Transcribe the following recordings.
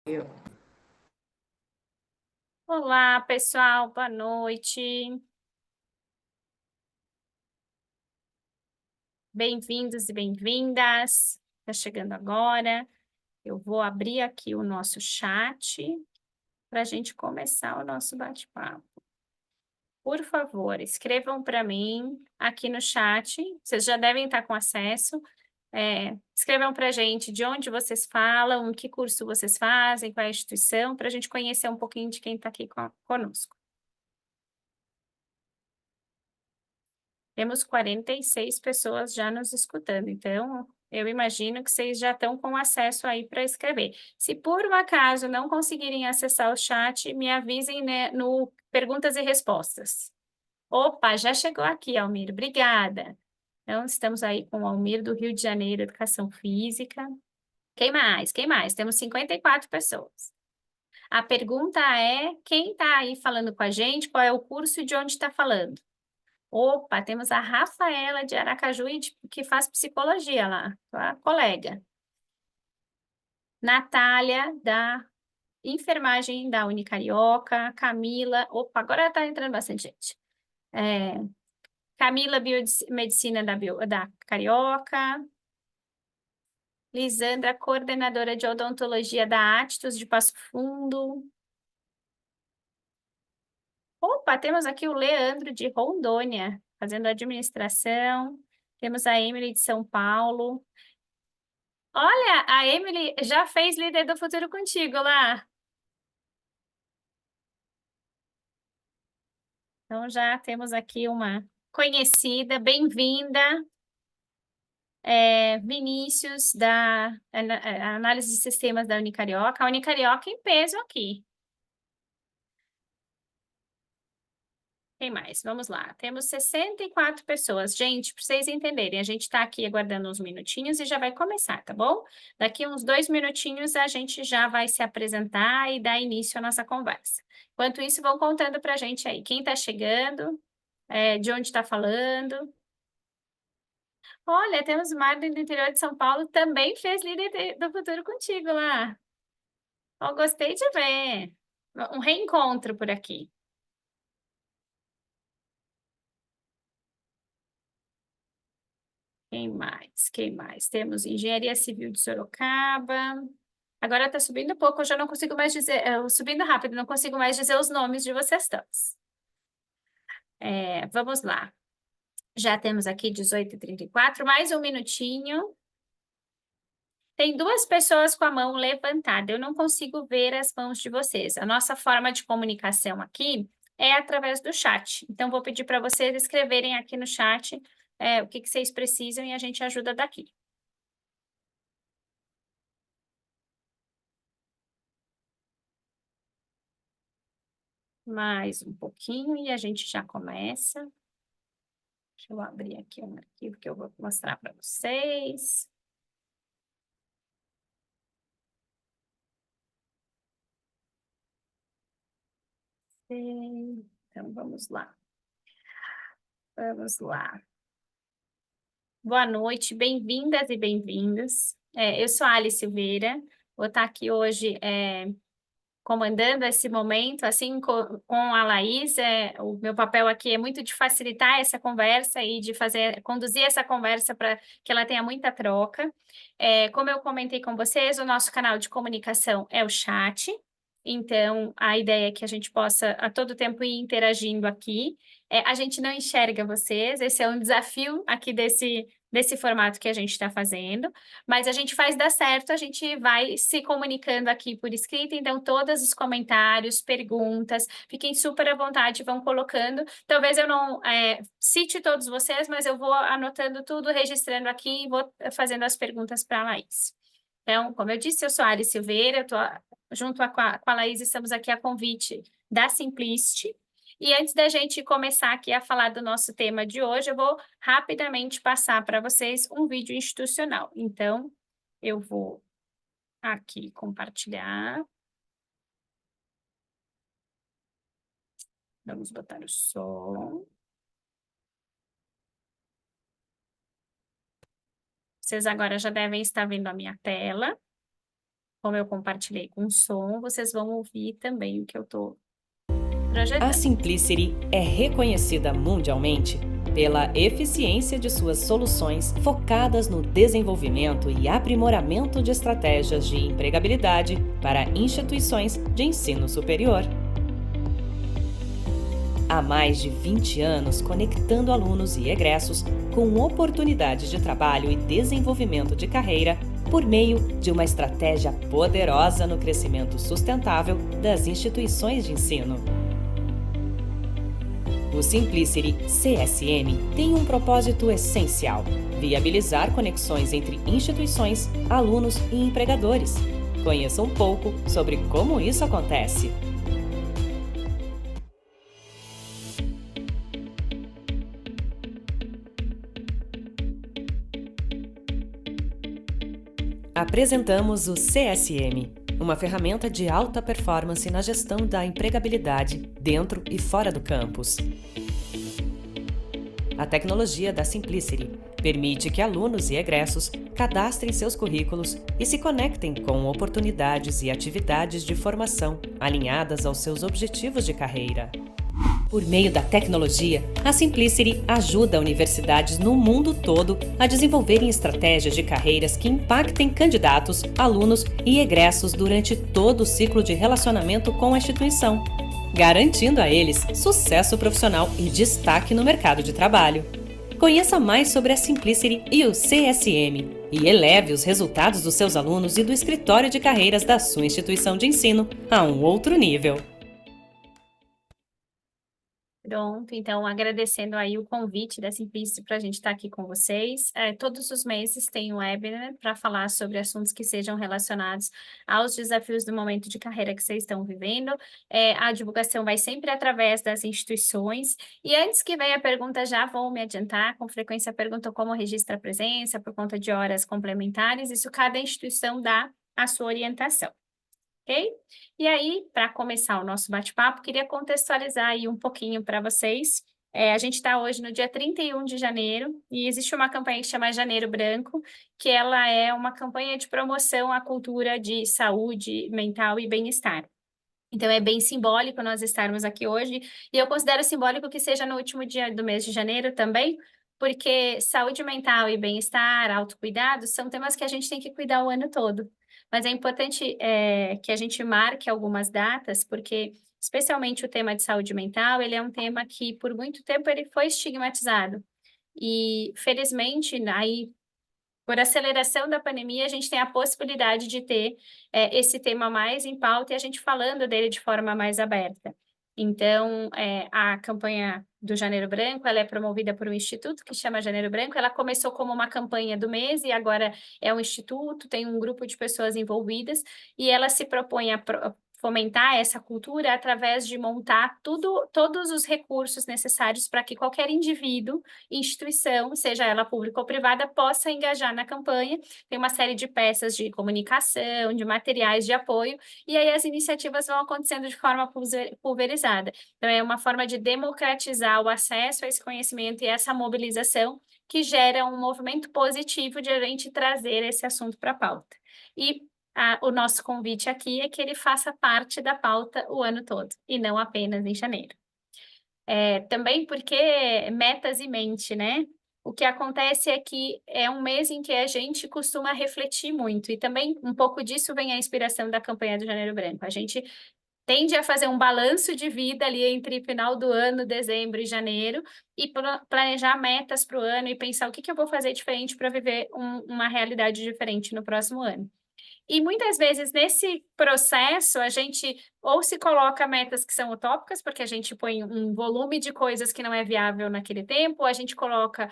Eu. Olá, pessoal, boa noite. Bem-vindos e bem-vindas. Está chegando agora. Eu vou abrir aqui o nosso chat para a gente começar o nosso bate-papo. Por favor, escrevam para mim aqui no chat. Vocês já devem estar com acesso. Escrevam para a gente de onde vocês falam, que curso vocês fazem, qual é a instituição, para a gente conhecer um pouquinho de quem está aqui conosco. Temos 46 pessoas já nos escutando, então eu imagino que vocês já estão com acesso aí para escrever. Se por um acaso não conseguirem acessar o chat, me avisem, né, no perguntas e respostas. Opa, já chegou aqui, Almir, obrigada. Então, estamos aí com o Almir do Rio de Janeiro, Educação Física. Quem mais? Quem mais? Temos 54 pessoas. A pergunta é, quem está aí falando com a gente, qual é o curso e de onde está falando? Opa, temos a Rafaela de Aracaju, que faz psicologia lá, a colega. Natália, da enfermagem da Unicarioca. Camila, opa, agora está entrando bastante gente. Camila, biomedicina da Carioca. Lisandra, coordenadora de odontologia da Atistos de Passo Fundo. Opa, temos aqui o Leandro de Rondônia, fazendo administração. Temos a Emily de São Paulo. Olha, a Emily já fez Líder do Futuro contigo lá. Então já temos aqui uma conhecida, bem-vinda, Vinícius, da Análise de Sistemas da Unicarioca. A Unicarioca em peso aqui. Quem mais? Vamos lá. Temos 64 pessoas. Gente, para vocês entenderem, a gente está aqui aguardando uns minutinhos e já vai começar, tá bom? Daqui uns 2 minutinhos a gente já vai se apresentar e dar início à nossa conversa. Enquanto isso, vão contando para a gente aí. Quem está chegando, de onde está falando. Olha, temos Marlene do interior de São Paulo, também fez Líder do Futuro contigo lá. Oh, gostei de ver. Um reencontro por aqui. Quem mais? Quem mais? Temos Engenharia Civil de Sorocaba. Agora está subindo um pouco, eu já não consigo mais dizer, subindo rápido, não consigo mais dizer os nomes de vocês todos. Vamos lá. Já temos aqui 18h34, mais um minutinho. Tem duas pessoas com a mão levantada, eu não consigo ver as mãos de vocês. A nossa forma de comunicação aqui é através do chat. Então, vou pedir para vocês escreverem aqui no chat o que vocês precisam e a gente ajuda daqui. Mais um pouquinho e a gente já começa. Deixa eu abrir aqui um arquivo que eu vou mostrar para vocês. Então, vamos lá. Vamos lá. Boa noite, bem-vindas e bem-vindos. Eu sou a Alice Silveira, vou estar aqui hoje comandando esse momento, assim, com a Laís. O meu papel aqui é muito de facilitar essa conversa e de conduzir essa conversa para que ela tenha muita troca. Como eu comentei com vocês, o nosso canal de comunicação é o chat, então a ideia é que a gente possa a todo tempo ir interagindo aqui. A gente não enxerga vocês, esse é um desafio aqui desse formato que a gente está fazendo, mas a gente faz dar certo, a gente vai se comunicando aqui por escrito, então todos os comentários, perguntas, fiquem super à vontade, vão colocando. Talvez eu não cite todos vocês, mas eu vou anotando tudo, registrando aqui e vou fazendo as perguntas para a Laís. Então, como eu disse, eu sou a Ari Silveira, eu estou junto com a Laís, estamos aqui a convite da Simplicity. E antes da gente começar aqui a falar do nosso tema de hoje, eu vou rapidamente passar para vocês um vídeo institucional. Então, eu vou aqui compartilhar. Vamos botar o som. Vocês agora já devem estar vendo a minha tela. como eu compartilhei com som, vocês vão ouvir também o que eu estou A projetando. Simplicity é reconhecida mundialmente pela eficiência de suas soluções focadas no desenvolvimento e aprimoramento de estratégias de empregabilidade para instituições de ensino superior. Há mais de 20 anos conectando alunos e egressos com oportunidades de trabalho e desenvolvimento de carreira por meio de uma estratégia poderosa no crescimento sustentável das instituições de ensino. O Simplicity CSM tem um propósito essencial: viabilizar conexões entre instituições, alunos e empregadores. Conheça um pouco sobre como isso acontece. Apresentamos o CSM, uma ferramenta de alta performance na gestão da empregabilidade dentro e fora do campus. A tecnologia da Simplicity permite que alunos e egressos cadastrem seus currículos e se conectem com oportunidades e atividades de formação alinhadas aos seus objetivos de carreira. Por meio da tecnologia, a Simplicity ajuda universidades no mundo todo a desenvolverem estratégias de carreiras que impactem candidatos, alunos e egressos durante todo o ciclo de relacionamento com a instituição, garantindo a eles sucesso profissional e destaque no mercado de trabalho. Conheça mais sobre a Simplicity e o CSM e eleve os resultados dos seus alunos e do escritório de carreiras da sua instituição de ensino a um outro nível. Pronto, então agradecendo aí o convite da Simplicity para a gente estar aqui com vocês. Todos os meses tem um webinar para falar sobre assuntos que sejam relacionados aos desafios do momento de carreira que vocês estão vivendo. A divulgação vai sempre através das instituições. E antes que venha a pergunta, já vou me adiantar, com frequência perguntam como registra a presença por conta de horas complementares. Isso cada instituição dá a sua orientação. Ok? E aí, para começar o nosso bate-papo, queria contextualizar aí um pouquinho para vocês. A gente está hoje no dia 31 de janeiro e existe uma campanha que chama Janeiro Branco, que ela é uma campanha de promoção à cultura de saúde mental e bem-estar. Então, é bem simbólico nós estarmos aqui hoje, e eu considero simbólico que seja no último dia do mês de janeiro também, porque saúde mental e bem-estar, autocuidado, são temas que a gente tem que cuidar o ano todo. Mas é importante que a gente marque algumas datas, porque, especialmente o tema de saúde mental, ele é um tema que, por muito tempo, ele foi estigmatizado. E, felizmente, aí por aceleração da pandemia, a gente tem a possibilidade de ter esse tema mais em pauta e a gente falando dele de forma mais aberta. Então, a campanha do Janeiro Branco, ela é promovida por um instituto que chama Janeiro Branco. Ela começou como uma campanha do mês e agora é um instituto, tem um grupo de pessoas envolvidas e ela se propõe a fomentar essa cultura através de montar todos os recursos necessários para que qualquer indivíduo, instituição, seja ela pública ou privada, possa engajar na campanha. Tem uma série de peças de comunicação, de materiais de apoio, e aí as iniciativas vão acontecendo de forma pulverizada. Então, é uma forma de democratizar o acesso a esse conhecimento e essa mobilização que gera um movimento positivo de a gente trazer esse assunto para a pauta. E o nosso convite aqui é que ele faça parte da pauta o ano todo, e não apenas em janeiro. Também porque metas e mente, né? O que acontece é que é um mês em que a gente costuma refletir muito, e também um pouco disso vem a inspiração da campanha do Janeiro Branco. A gente tende a fazer um balanço de vida ali entre final do ano, dezembro e janeiro, e planejar metas para o ano e pensar o que eu vou fazer diferente para viver uma realidade diferente no próximo ano. E muitas vezes nesse processo a gente ou se coloca metas que são utópicas, porque a gente põe um volume de coisas que não é viável naquele tempo, ou a gente coloca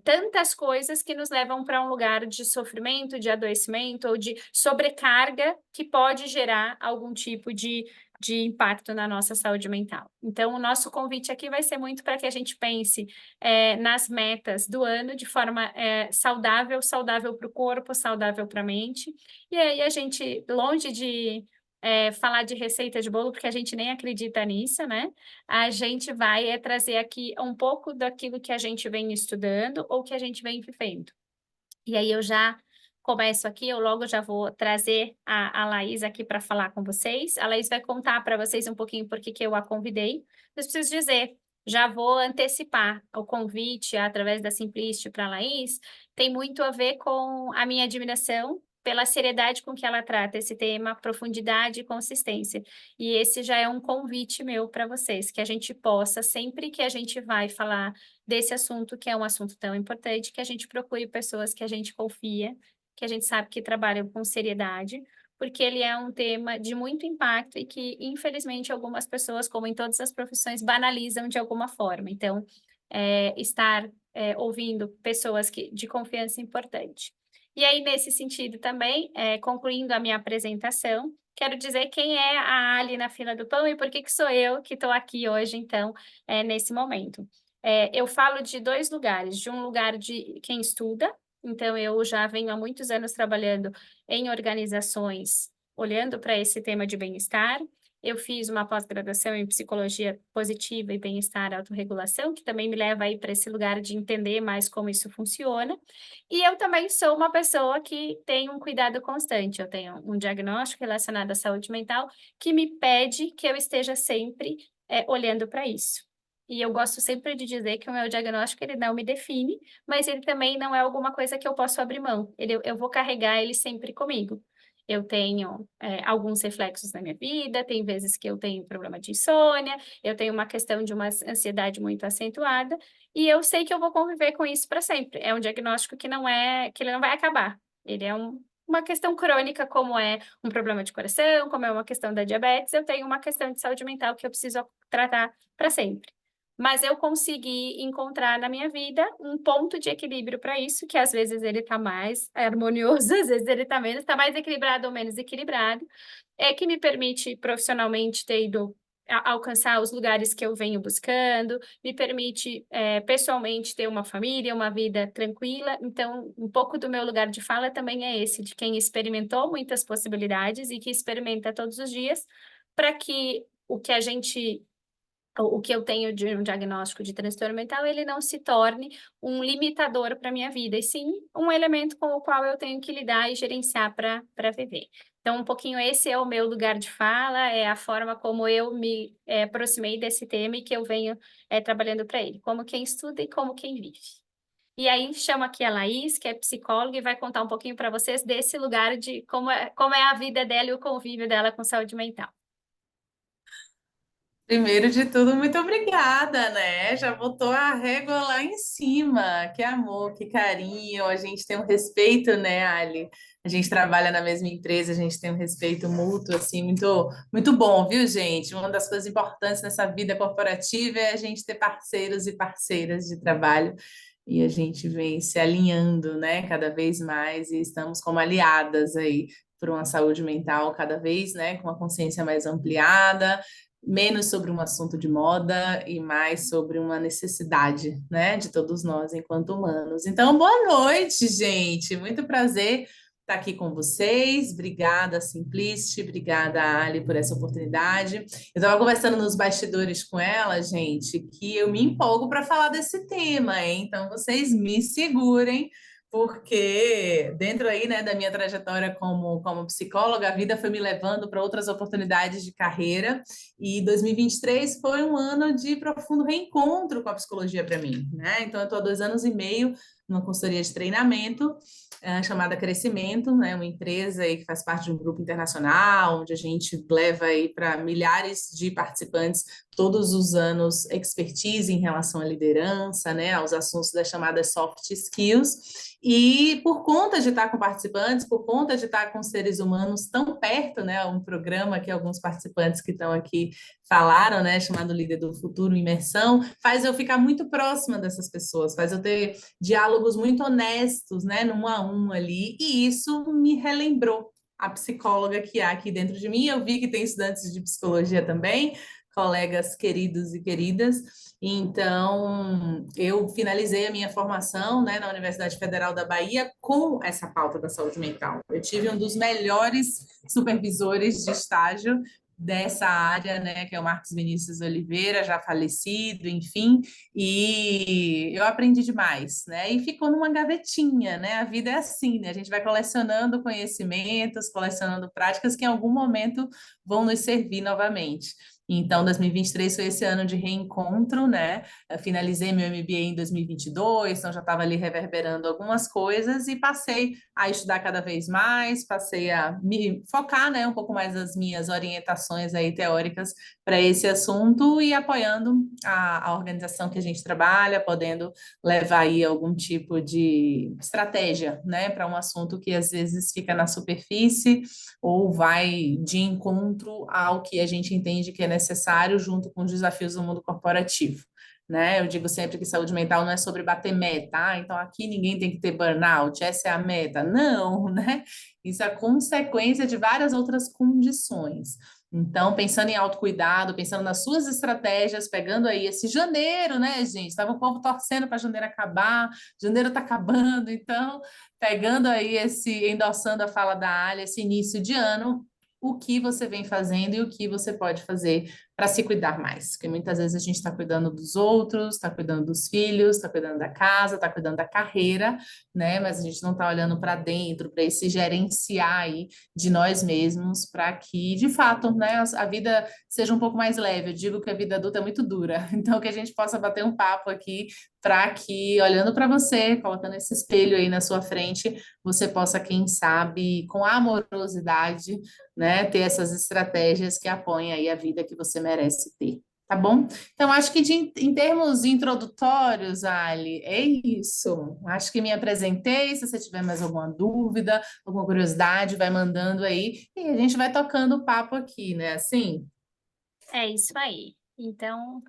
tantas coisas que nos levam para um lugar de sofrimento, de adoecimento ou de sobrecarga que pode gerar algum tipo de impacto na nossa saúde mental. Então, o nosso convite aqui vai ser muito para que a gente pense nas metas do ano de forma saudável, saudável para o corpo, saudável para a mente. E aí a gente, longe de falar de receita de bolo, porque a gente nem acredita nisso, né? A gente vai trazer aqui um pouco daquilo que a gente vem estudando ou que a gente vem vivendo. E aí eu já começo aqui, eu logo já vou trazer a Laís aqui para falar com vocês. A Laís vai contar para vocês um pouquinho por que eu a convidei. Mas preciso dizer, já vou antecipar o convite através da Simplist para a Laís, tem muito a ver com a minha admiração pela seriedade com que ela trata esse tema, profundidade e consistência. E esse já é um convite meu para vocês, que a gente possa, sempre que a gente vai falar desse assunto, que é um assunto tão importante, que a gente procure pessoas que a gente confia, que a gente sabe que trabalham com seriedade, porque ele é um tema de muito impacto e que, infelizmente, algumas pessoas, como em todas as profissões, banalizam de alguma forma. Então, estar ouvindo pessoas de confiança é importante. E aí, nesse sentido também, concluindo a minha apresentação, quero dizer quem é a Ali na fila do pão e por que sou eu que estou aqui hoje, então, nesse momento. Eu falo de dois lugares, de um lugar de quem estuda, então eu já venho há muitos anos trabalhando em organizações, olhando para esse tema de bem-estar. Eu fiz uma pós-graduação em psicologia positiva e bem-estar e autorregulação, que também me leva aí para esse lugar de entender mais como isso funciona. E eu também sou uma pessoa que tem um cuidado constante. Eu tenho um diagnóstico relacionado à saúde mental que me pede que eu esteja sempre olhando para isso. E eu gosto sempre de dizer que o meu diagnóstico ele não me define, mas ele também não é alguma coisa que eu posso abrir mão. Eu vou carregar ele sempre comigo. Eu tenho alguns reflexos na minha vida, tem vezes que eu tenho problema de insônia, eu tenho uma questão de uma ansiedade muito acentuada, e eu sei que eu vou conviver com isso para sempre. É um diagnóstico que ele não vai acabar. Ele é uma questão crônica, como é um problema de coração, como é uma questão da diabetes, eu tenho uma questão de saúde mental que eu preciso tratar para sempre. Mas eu consegui encontrar na minha vida um ponto de equilíbrio para isso, que às vezes ele está mais harmonioso, às vezes ele está menos, está mais equilibrado ou menos equilibrado, que me permite profissionalmente ter ido alcançar os lugares que eu venho buscando, me permite pessoalmente ter uma família, uma vida tranquila. Então, um pouco do meu lugar de fala também é esse, de quem experimentou muitas possibilidades e que experimenta todos os dias, para que o que eu tenho de um diagnóstico de transtorno mental, ele não se torne um limitador para a minha vida, e sim um elemento com o qual eu tenho que lidar e gerenciar para viver. Então, um pouquinho esse é o meu lugar de fala, é a forma como eu me aproximei desse tema e que eu venho trabalhando para ele, como quem estuda e como quem vive. E aí, chamo aqui a Laís, que é psicóloga, e vai contar um pouquinho para vocês desse lugar de como é a vida dela e o convívio dela com saúde mental. Primeiro de tudo, muito obrigada, né? Já botou a régua lá em cima. Que amor, que carinho. A gente tem um respeito, né, Ali? A gente trabalha na mesma empresa, a gente tem um respeito mútuo, assim, muito, muito bom, viu, gente? Uma das coisas importantes nessa vida corporativa é a gente ter parceiros e parceiras de trabalho. E a gente vem se alinhando, né, cada vez mais, e estamos como aliadas aí por uma saúde mental cada vez, né, com uma consciência mais ampliada, menos sobre um assunto de moda e mais sobre uma necessidade, né, de todos nós enquanto humanos. Então, boa noite, gente. Muito prazer estar aqui com vocês. Obrigada, Simplice, obrigada, Ali, por essa oportunidade. Eu estava conversando nos bastidores com ela, gente, que eu me empolgo para falar desse tema, hein? Então, vocês me segurem, porque dentro aí, né, da minha trajetória como psicóloga, a vida foi me levando para outras oportunidades de carreira, e 2023 foi um ano de profundo reencontro com a psicologia para mim, né? Então, eu estou há 2 anos e meio numa consultoria de treinamento chamada Crescimento, né? Uma empresa aí que faz parte de um grupo internacional, onde a gente leva aí para milhares de participantes todos os anos expertise em relação à liderança, né? Aos assuntos das chamadas soft skills. E por conta de estar com participantes, por conta de estar com seres humanos tão perto, né? Um programa que alguns participantes que estão aqui falaram, né? Chamado Líder do Futuro, Imersão, faz eu ficar muito próxima dessas pessoas, faz eu ter diálogos muito honestos, né? No 1 a 1 ali, e isso me relembrou a psicóloga que há aqui dentro de mim. Eu vi que tem estudantes de psicologia também, colegas queridos e queridas. Então, eu finalizei a minha formação, né, na Universidade Federal da Bahia com essa pauta da saúde mental. Eu tive um dos melhores supervisores de estágio dessa área, né, que é o Marcos Vinícius Oliveira, já falecido, enfim, e eu aprendi demais, né? E ficou numa gavetinha, né? A vida é assim, né? A gente vai colecionando conhecimentos, colecionando práticas que em algum momento vão nos servir novamente. Então, 2023 foi esse ano de reencontro, né? Eu finalizei meu MBA em 2022, então já estava ali reverberando algumas coisas e passei a estudar cada vez mais, passei a me focar, né, um pouco mais nas minhas orientações aí teóricas para esse assunto e apoiando a organização que a gente trabalha, podendo levar aí algum tipo de estratégia, né, para um assunto que às vezes fica na superfície ou vai de encontro ao que a gente entende que é necessário junto com os desafios do mundo corporativo. Né? Eu digo sempre que saúde mental não é sobre bater meta, então aqui ninguém tem que ter burnout, essa é a meta. Não, né? Isso é consequência de várias outras condições. Então, pensando em autocuidado, pensando nas suas estratégias, pegando aí esse janeiro, né, gente? Estava o povo torcendo para janeiro acabar, janeiro está acabando, então, pegando aí endossando a fala da Ali, esse início de ano, o que você vem fazendo e o que você pode fazer para se cuidar mais, porque muitas vezes a gente está cuidando dos outros, está cuidando dos filhos, está cuidando da casa, está cuidando da carreira, né? Mas a gente não está olhando para dentro, para esse gerenciar aí de nós mesmos, para que, de fato, né, a vida seja um pouco mais leve. Eu digo que a vida adulta é muito dura, então que a gente possa bater um papo aqui para que, olhando para você, colocando esse espelho aí na sua frente, você possa, quem sabe, com amorosidade, né, ter essas estratégias que apoiem aí a vida que você merece ter, tá bom? Então, acho que em termos introdutórios, Ali, é isso. Acho que me apresentei. Se você tiver mais alguma dúvida, alguma curiosidade, vai mandando aí e a gente vai tocando o papo aqui, né? Assim? É isso aí. Então,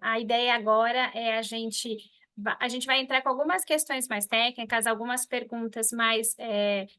a ideia agora é a gente vai entrar com algumas questões mais técnicas, algumas perguntas mais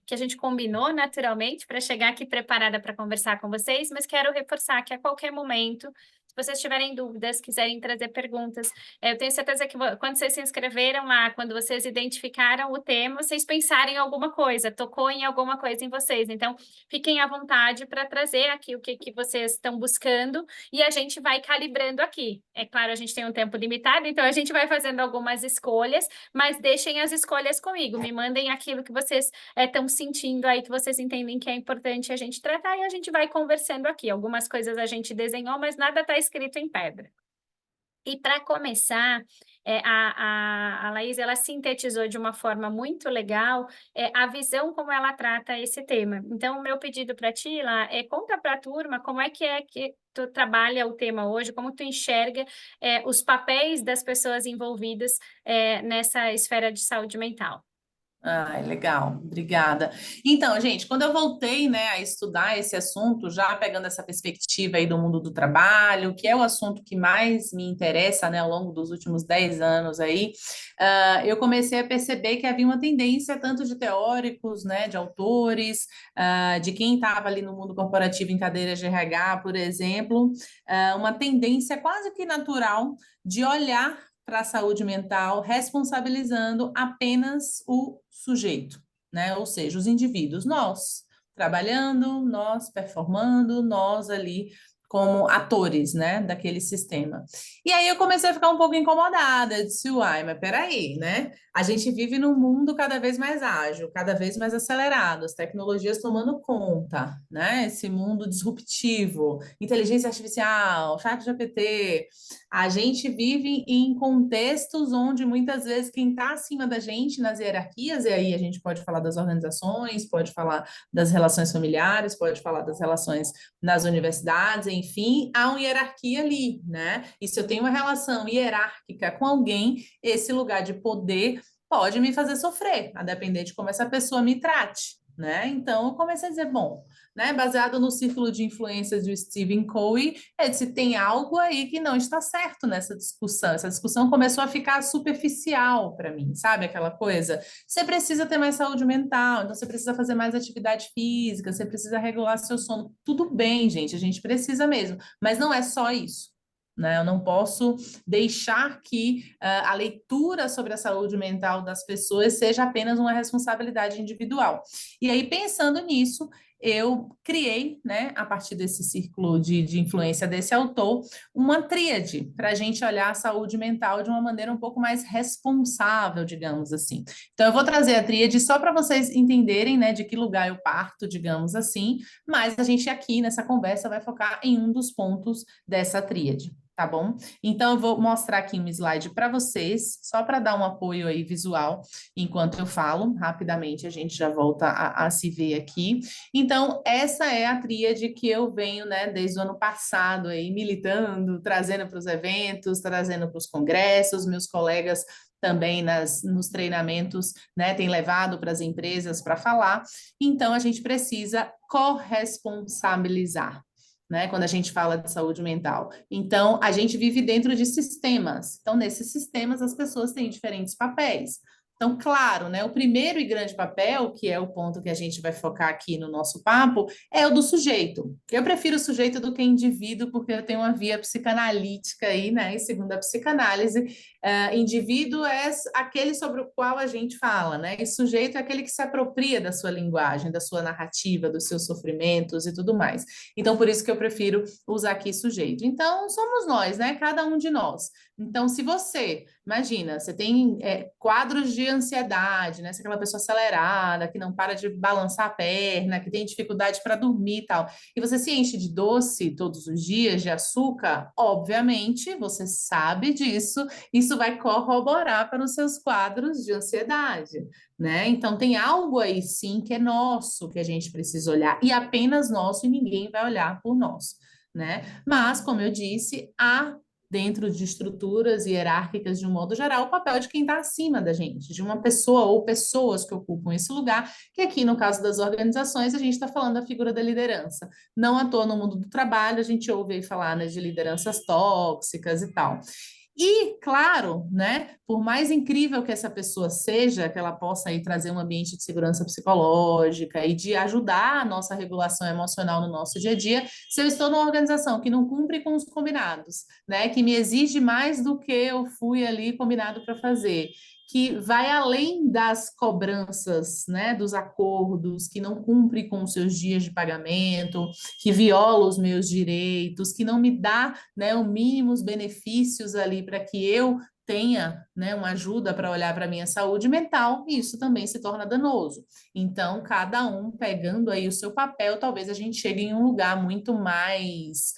que a gente combinou naturalmente para chegar aqui preparada para conversar com vocês, mas quero reforçar que a qualquer momento, se vocês tiverem dúvidas, quiserem trazer perguntas, eu tenho certeza que quando vocês se inscreveram lá, quando vocês identificaram o tema, vocês pensaram em alguma coisa, tocou em alguma coisa em vocês. Então, fiquem à vontade para trazer aqui o que vocês estão buscando e a gente vai calibrando aqui. É claro, a gente tem um tempo limitado, então a gente vai fazendo algumas escolhas, mas deixem as escolhas comigo, me mandem aquilo que vocês estão sentindo aí, que vocês entendem que é importante a gente tratar e a gente vai conversando aqui. Algumas coisas a gente desenhou, mas nada está escrito em pedra. E para começar, a Laís, ela sintetizou de uma forma muito legal a visão como ela trata esse tema. Então, o meu pedido para ti, lá, conta para a turma como é que tu trabalha o tema hoje, como tu enxerga os papéis das pessoas envolvidas nessa esfera de saúde mental. Ai, legal, obrigada. Então, gente, quando eu voltei, né, a estudar esse assunto, já pegando essa perspectiva aí do mundo do trabalho, que é o assunto que mais me interessa, né, ao longo dos últimos 10 anos aí, eu comecei a perceber que havia uma tendência tanto de teóricos, né, de autores, de quem estava ali no mundo corporativo em cadeiras de RH, por exemplo, uma tendência quase que natural de olhar para a saúde mental, responsabilizando apenas o sujeito, né? Ou seja, os indivíduos, nós trabalhando, nós performando, nós ali como atores, né, daquele sistema. E aí eu comecei a ficar um pouco incomodada, eu disse, uai, mas peraí, né? A gente vive num mundo cada vez mais ágil, cada vez mais acelerado, as tecnologias tomando conta, né? Esse mundo disruptivo, inteligência artificial, chat GPT, a gente vive em contextos onde muitas vezes quem está acima da gente nas hierarquias, e aí a gente pode falar das organizações, pode falar das relações familiares, pode falar das relações nas universidades, enfim, há uma hierarquia ali, né? E se eu tenho uma relação hierárquica com alguém, esse lugar de poder pode me fazer sofrer, a depender de como essa pessoa me trate. Né? Então, eu comecei a dizer, bom, né, baseado no círculo de influências do Stephen Covey, é de se tem algo aí que não está certo nessa discussão. Essa discussão começou a ficar superficial para mim, sabe? Aquela coisa. Você precisa ter mais saúde mental, então você precisa fazer mais atividade física, você precisa regular seu sono. Tudo bem, gente, a gente precisa mesmo, mas não é só isso. Né? Eu não posso deixar que a leitura sobre a saúde mental das pessoas seja apenas uma responsabilidade individual. E aí, pensando nisso, eu criei, né, a partir desse círculo de influência desse autor, uma tríade para a gente olhar a saúde mental de uma maneira um pouco mais responsável, digamos assim. Então, eu vou trazer a tríade só para vocês entenderem, né, de que lugar eu parto, digamos assim, mas a gente aqui nessa conversa vai focar em um dos pontos dessa tríade. Tá bom? Então, eu vou mostrar aqui um slide para vocês, só para dar um apoio aí visual, enquanto eu falo, rapidamente a gente já volta a se ver aqui. Então, essa é a tríade que eu venho, né, desde o ano passado aí, militando, trazendo para os eventos, trazendo para os congressos, meus colegas também nos treinamentos, né, têm levado para as empresas para falar. Então, a gente precisa corresponsabilizar, né, quando a gente fala de saúde mental. Então, a gente vive dentro de sistemas. Então, nesses sistemas, as pessoas têm diferentes papéis. Então, claro, né, o primeiro e grande papel, que é o ponto que a gente vai focar aqui no nosso papo, é o do sujeito. Eu prefiro o sujeito do que indivíduo, porque eu tenho uma via psicanalítica aí, né, e segundo a psicanálise, indivíduo é aquele sobre o qual a gente fala, né, e sujeito é aquele que se apropria da sua linguagem, da sua narrativa, dos seus sofrimentos e tudo mais. Então, por isso que eu prefiro usar aqui sujeito. Então, somos nós, né, cada um de nós. Então, se você, imagina, você tem quadros de ansiedade, né? Você é aquela pessoa acelerada, que não para de balançar a perna, que tem dificuldade para dormir e tal, e você se enche de doce todos os dias, de açúcar, obviamente, você sabe disso, isso vai corroborar para os seus quadros de ansiedade, né? Então, tem algo aí, sim, que é nosso, que a gente precisa olhar, e apenas nosso, e ninguém vai olhar por nós, né? Mas, como eu disse, há dentro de estruturas hierárquicas de um modo geral, o papel de quem está acima da gente, de uma pessoa ou pessoas que ocupam esse lugar, que aqui no caso das organizações a gente está falando da figura da liderança. Não à toa no mundo do trabalho a gente ouve aí falar, né, de lideranças tóxicas e tal. E, claro, né, por mais incrível que essa pessoa seja, que ela possa aí trazer um ambiente de segurança psicológica e de ajudar a nossa regulação emocional no nosso dia a dia, se eu estou numa organização que não cumpre com os combinados, né, que me exige mais do que eu fui ali combinado para fazer, que vai além das cobranças, né, dos acordos, que não cumpre com os seus dias de pagamento, que viola os meus direitos, que não me dá, né, os mínimos benefícios ali para que eu tenha, né, uma ajuda para olhar para a minha saúde mental, isso também se torna danoso. Então, cada um pegando aí o seu papel, talvez a gente chegue em um lugar muito mais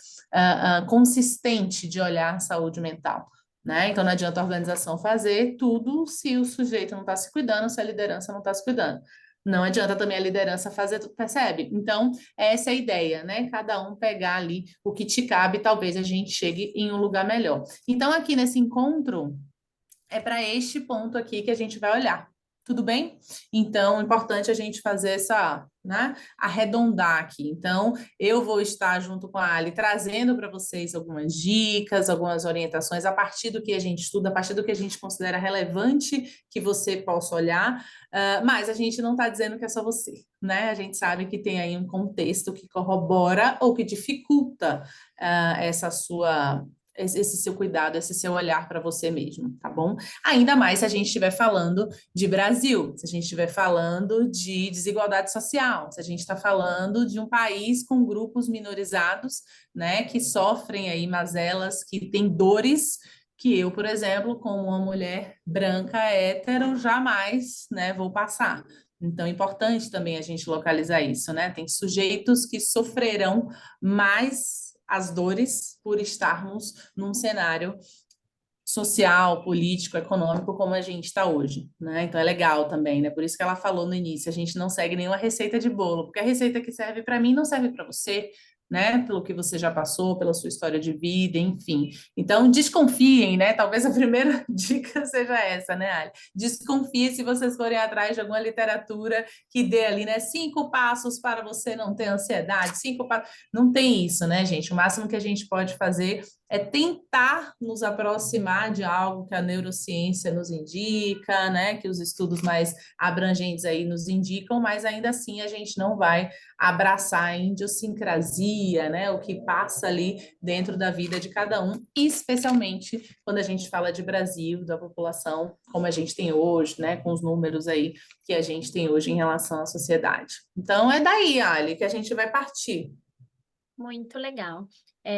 consistente de olhar a saúde mental. Né? Então, não adianta a organização fazer tudo se o sujeito não está se cuidando, se a liderança não está se cuidando. Não adianta também a liderança fazer tudo, percebe? Então, essa é a ideia, né? Cada um pegar ali o que te cabe, talvez a gente chegue em um lugar melhor. Então, aqui nesse encontro, é para este ponto aqui que a gente vai olhar. Tudo bem? Então, é importante a gente fazer essa, né, arredondar aqui. Então, eu vou estar junto com a Ali trazendo para vocês algumas dicas, algumas orientações a partir do que a gente estuda, a partir do que a gente considera relevante que você possa olhar, mas a gente não está dizendo que é só você, né? A gente sabe que tem aí um contexto que corrobora ou que dificulta essa sua esse seu cuidado, esse seu olhar para você mesmo, tá bom? Ainda mais se a gente estiver falando de Brasil, se a gente estiver falando de desigualdade social, se a gente está falando de um país com grupos minorizados, né, que sofrem aí mazelas, que têm dores que eu, por exemplo, como uma mulher branca hétero, jamais, né, vou passar. Então, é importante também a gente localizar isso, né? Tem sujeitos que sofrerão mais as dores por estarmos num cenário social, político, econômico como a gente está hoje, né? Então é legal também, né? Por isso que ela falou no início, a gente não segue nenhuma receita de bolo, porque a receita que serve para mim não serve para você, né? Pelo que você já passou, pela sua história de vida, enfim. Então desconfiem, né? Talvez a primeira dica seja essa, né, Ali? Desconfie se vocês forem atrás de alguma literatura que dê ali, né? 5 passos para você não ter ansiedade, 5 passos. Não tem isso, né, gente? O máximo que a gente pode fazer é tentar nos aproximar de algo que a neurociência nos indica, né, que os estudos mais abrangentes aí nos indicam, mas ainda assim a gente não vai abraçar a idiosincrasia, né, o que passa ali dentro da vida de cada um, especialmente quando a gente fala de Brasil, da população como a gente tem hoje, né, com os números aí que a gente tem hoje em relação à sociedade. Então é daí, Ali, que a gente vai partir. Muito legal.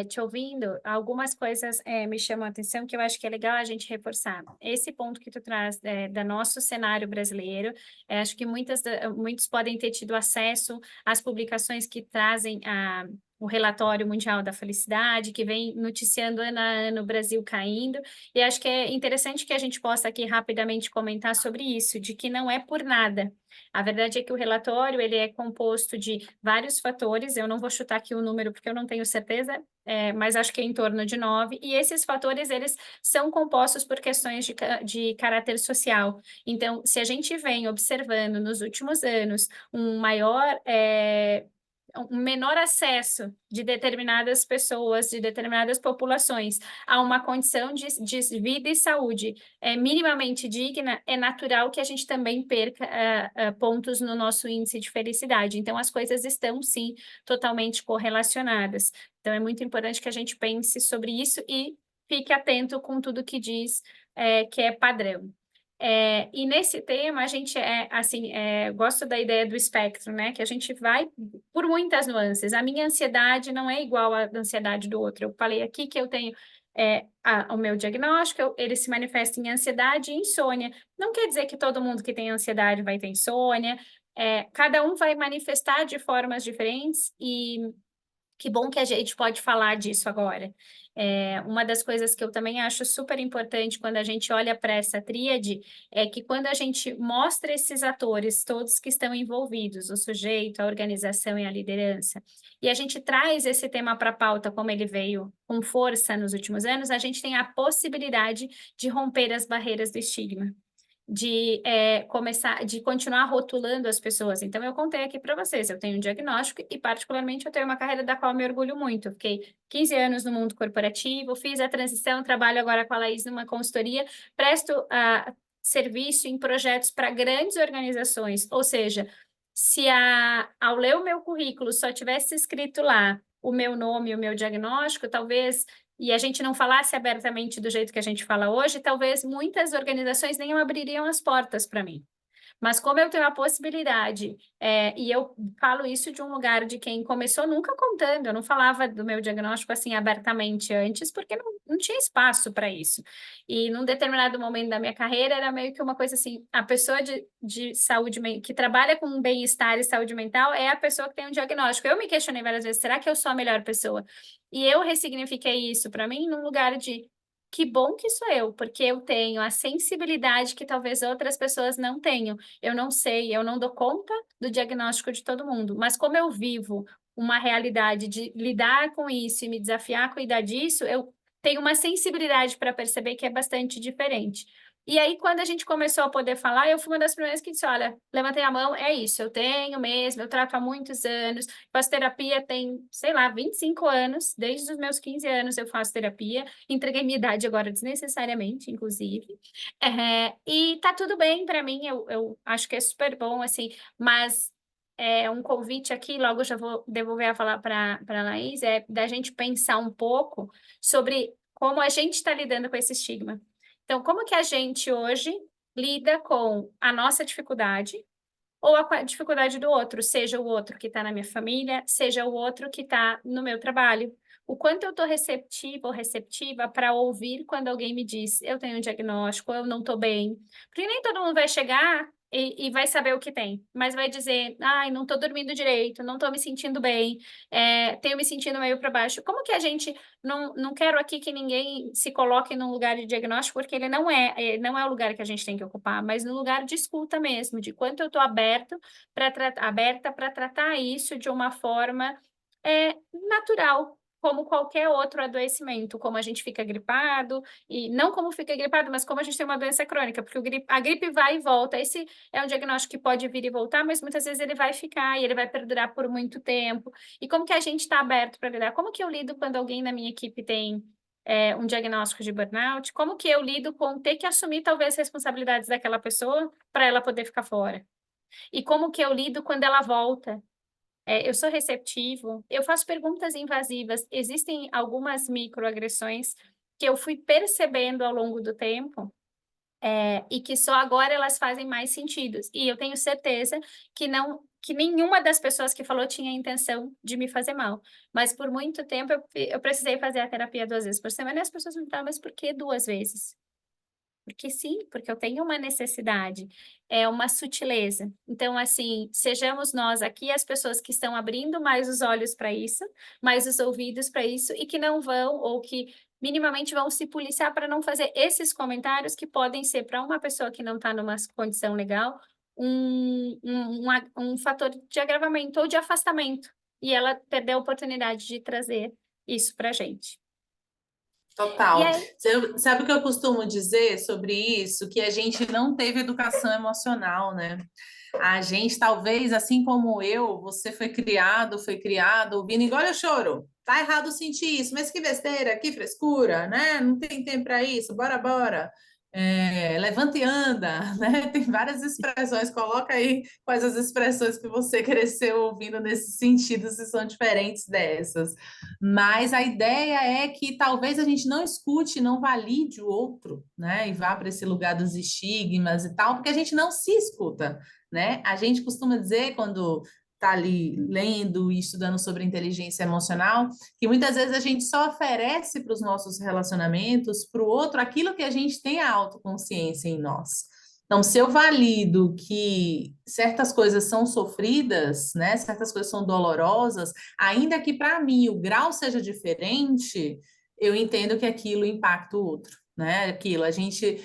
Te ouvindo, algumas coisas me chamam a atenção que eu acho que é legal a gente reforçar. Esse ponto que tu traz do nosso cenário brasileiro, acho que muitos podem ter tido acesso às publicações que trazem o relatório mundial da felicidade, que vem noticiando ano a ano o Brasil caindo, e acho que é interessante que a gente possa aqui rapidamente comentar sobre isso, de que não é por nada. A verdade é que o relatório ele é composto de vários fatores, eu não vou chutar aqui o número porque eu não tenho certeza, mas acho que é em torno de 9, e esses fatores eles são compostos por questões de caráter social. Então, se a gente vem observando nos últimos anos um menor acesso de determinadas pessoas, de determinadas populações, a uma condição de vida e saúde minimamente digna, é natural que a gente também perca pontos no nosso índice de felicidade. Então, as coisas estão, sim, totalmente correlacionadas. Então, é muito importante que a gente pense sobre isso e fique atento com tudo que diz que é padrão. E nesse tema, a gente gosto da ideia do espectro, né? Que a gente vai por muitas nuances. A minha ansiedade não é igual à ansiedade do outro. Eu falei aqui que eu tenho o meu diagnóstico, ele se manifesta em ansiedade e insônia. Não quer dizer que todo mundo que tem ansiedade vai ter insônia. Cada um vai manifestar de formas diferentes e que bom que a gente pode falar disso agora. Uma das coisas que eu também acho super importante quando a gente olha para essa tríade é que quando a gente mostra esses atores, todos que estão envolvidos, o sujeito, a organização e a liderança, e a gente traz esse tema para a pauta como ele veio com força nos últimos anos, a gente tem a possibilidade de romper as barreiras do estigma, de continuar rotulando as pessoas. Então, eu contei aqui para vocês, eu tenho um diagnóstico e, particularmente, eu tenho uma carreira da qual eu me orgulho muito. Eu fiquei 15 anos no mundo corporativo, fiz a transição, trabalho agora com a Laís numa consultoria, presto serviço em projetos para grandes organizações, ou seja, se ao ler o meu currículo só tivesse escrito lá o meu nome, o meu diagnóstico, talvez e a gente não falasse abertamente do jeito que a gente fala hoje, talvez muitas organizações nem abririam as portas para mim. Mas como eu tenho a possibilidade, e eu falo isso de um lugar de quem começou nunca contando, eu não falava do meu diagnóstico assim abertamente antes, porque não tinha espaço para isso. E num determinado momento da minha carreira era meio que uma coisa assim, a pessoa de saúde que trabalha com bem-estar e saúde mental é a pessoa que tem um diagnóstico. Eu me questionei várias vezes, será que eu sou a melhor pessoa? E eu ressignifiquei isso para mim num lugar de que bom que sou eu, porque eu tenho a sensibilidade que talvez outras pessoas não tenham. Eu não sei, eu não dou conta do diagnóstico de todo mundo, mas como eu vivo uma realidade de lidar com isso e me desafiar a cuidar disso, eu tenho uma sensibilidade para perceber que é bastante diferente. E aí, quando a gente começou a poder falar, eu fui uma das primeiras que disse, olha, levantei a mão, é isso, eu tenho mesmo, eu trato há muitos anos, faço terapia tem, sei lá, 25 anos, desde os meus 15 anos eu faço terapia, entreguei minha idade agora desnecessariamente, inclusive, e tá tudo bem para mim, eu acho que é super bom, assim, mas um convite aqui, logo já vou devolver a falar para a Laís, da gente pensar um pouco sobre como a gente está lidando com esse estigma. Então, como que a gente hoje lida com a nossa dificuldade ou a dificuldade do outro, seja o outro que está na minha família, seja o outro que está no meu trabalho. O quanto eu estou receptiva ou receptiva para ouvir quando alguém me diz eu tenho um diagnóstico, eu não estou bem. Porque nem todo mundo vai chegar e vai saber o que tem, mas vai dizer, ai, não estou dormindo direito, não estou me sentindo bem, tenho me sentindo meio para baixo. Como que a gente, não quero aqui que ninguém se coloque num lugar de diagnóstico, porque ele não é o lugar que a gente tem que ocupar, mas no lugar de escuta mesmo, de quanto eu estou aberta para tratar isso de uma forma natural, como qualquer outro adoecimento, como a gente fica gripado, e não como fica gripado, mas como a gente tem uma doença crônica, porque a gripe vai e volta. Esse é um diagnóstico que pode vir e voltar, mas muitas vezes ele vai ficar e ele vai perdurar por muito tempo. E como que a gente está aberto para lidar? Como que eu lido quando alguém na minha equipe tem um diagnóstico de burnout, como que eu lido com ter que assumir talvez responsabilidades daquela pessoa para ela poder ficar fora? E como que eu lido quando ela volta? Eu sou receptivo, eu faço perguntas invasivas, existem algumas microagressões que eu fui percebendo ao longo do tempo, e que só agora elas fazem mais sentido. E eu tenho certeza que nenhuma das pessoas que falou tinha a intenção de me fazer mal. Mas por muito tempo eu precisei fazer a terapia 2 vezes por semana e as pessoas me falavam: "Mas por que 2 vezes?". Porque sim, porque eu tenho uma necessidade, é uma sutileza. Então, assim, sejamos nós aqui as pessoas que estão abrindo mais os olhos para isso, mais os ouvidos para isso, e que não vão, ou que minimamente vão se policiar para não fazer esses comentários que podem ser para uma pessoa que não está numa condição legal, um fator de agravamento ou de afastamento, e ela perder a oportunidade de trazer isso para a gente. E Total. aí, Sabe o que eu costumo dizer sobre isso? Que a gente não teve educação emocional, né? A gente, talvez, assim como eu, você foi criado ouvindo, engole o choro. Tá errado sentir isso, mas que besteira, que frescura, né? Não tem tempo para isso, bora, bora. Levanta e anda, né? Tem várias expressões, coloca aí quais as expressões que você cresceu ouvindo nesse sentido, se são diferentes dessas. Mas a ideia é que talvez a gente não escute, não valide o outro, né? E vá para esse lugar dos estigmas e tal, porque a gente não se escuta, né? A gente costuma dizer quando está ali lendo e estudando sobre inteligência emocional, que muitas vezes a gente só oferece para os nossos relacionamentos, para o outro, aquilo que a gente tem a autoconsciência em nós. Então, se eu valido que certas coisas são sofridas, né, certas coisas são dolorosas, ainda que para mim o grau seja diferente, eu entendo que aquilo impacta o outro, né? Aquilo, a gente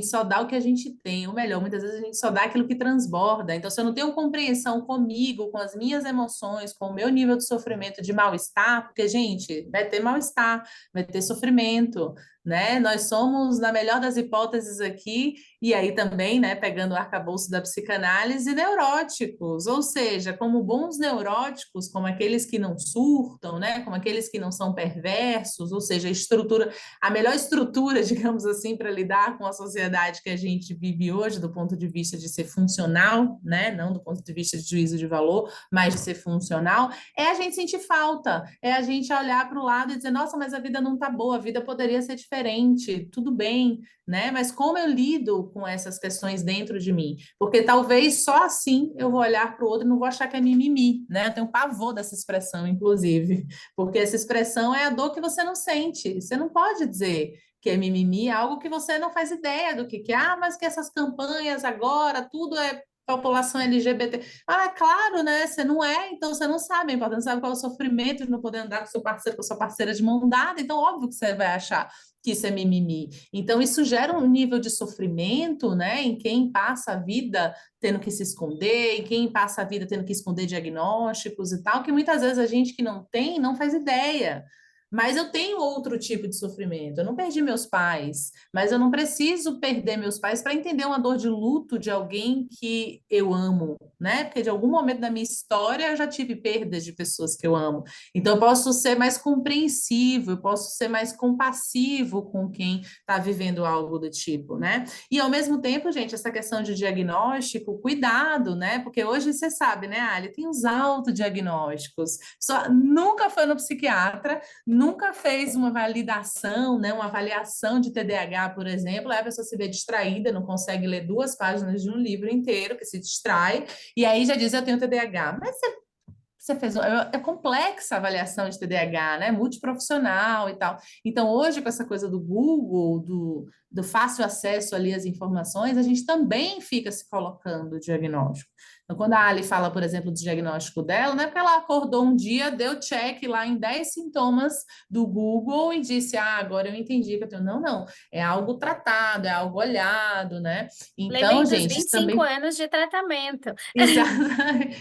só dá o que a gente tem, ou melhor, muitas vezes a gente só dá aquilo que transborda. Então, se eu não tenho compreensão comigo, com as minhas emoções, com o meu nível de sofrimento, de mal-estar, porque, gente, vai ter mal-estar, vai ter sofrimento, né? Nós somos, na melhor das hipóteses aqui, e aí também, né, pegando o arcabouço da psicanálise, neuróticos, ou seja, como bons neuróticos, como aqueles que não surtam, né, como aqueles que não são perversos, ou seja, a melhor estrutura, digamos assim, para lidar com a sociedade que a gente vive hoje, do ponto de vista de ser funcional, né, não do ponto de vista de juízo de valor, mas de ser funcional, é a gente sentir falta, é a gente olhar para o lado e dizer, nossa, mas a vida não está boa, a vida poderia ser diferente, tudo bem, né? Mas como eu lido com essas questões dentro de mim? Porque talvez só assim eu vou olhar para o outro e não vou achar que é mimimi, né? Eu tenho pavor dessa expressão, inclusive, porque essa expressão é a dor que você não sente. Você não pode dizer que é mimimi, é algo que você não faz ideia do que é. Ah, mas que essas campanhas agora, tudo é população LGBT. Ah, é claro, né? Você não é, então você não sabe. É importante saber qual é o sofrimento de não poder andar com seu parceiro, com sua parceira de mão dada. Então, óbvio que você vai achar que isso é mimimi. Então, isso gera um nível de sofrimento, né, em quem passa a vida tendo que se esconder, em quem passa a vida tendo que esconder diagnósticos e tal, que muitas vezes a gente que não tem não faz ideia. Mas eu tenho outro tipo de sofrimento. Eu não perdi meus pais, mas eu não preciso perder meus pais para entender uma dor de luto de alguém que eu amo, né? Porque de algum momento da minha história eu já tive perdas de pessoas que eu amo. Então, eu posso ser mais compreensivo, eu posso ser mais compassivo com quem está vivendo algo do tipo, né? E, ao mesmo tempo, gente, essa questão de diagnóstico, cuidado, né? Porque hoje você sabe, né, Ali, tem os autodiagnósticos. Só, nunca foi no psiquiatra, nunca fez uma validação, né? Uma avaliação de TDAH, por exemplo, aí a pessoa se vê distraída, não consegue ler 2 páginas de um livro inteiro, que se distrai, e aí já diz, eu tenho TDAH. Mas você fez, é complexa a avaliação de TDAH, né? Multiprofissional e tal. Então, hoje, com essa coisa do Google, do fácil acesso ali às informações, a gente também fica se colocando o diagnóstico. Então, quando a Ali fala, por exemplo, do diagnóstico dela, não é porque ela acordou um dia, deu check lá em 10 sintomas do Google e disse, ah, agora eu entendi que eu tenho. Não, não. É algo tratado, é algo olhado, né? levei Então, dos gente, isso 25 também. anos de tratamento. Exato.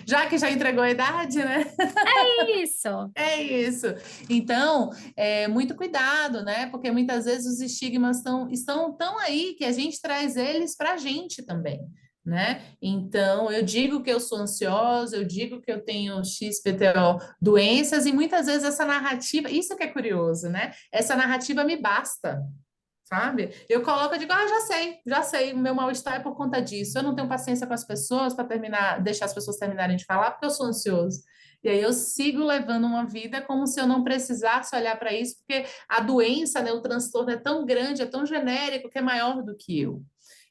Já que já entregou a idade, né? Isso. É isso. Então, muito cuidado, né? Porque muitas vezes os estigmas estão tão aí que a gente traz eles para a gente também. né? Então, eu digo que eu sou ansiosa, eu digo que eu tenho XPTO doenças, e muitas vezes essa narrativa, isso que é curioso, né? Essa narrativa me basta, sabe? Eu coloco, eu digo, já sei, o meu mal-estar é por conta disso. Eu não tenho paciência com as pessoas para terminar, deixar as pessoas terminarem de falar, porque eu sou ansioso. E aí eu sigo levando uma vida como se eu não precisasse olhar para isso, porque a doença, né, o transtorno é tão grande, é tão genérico, que é maior do que eu.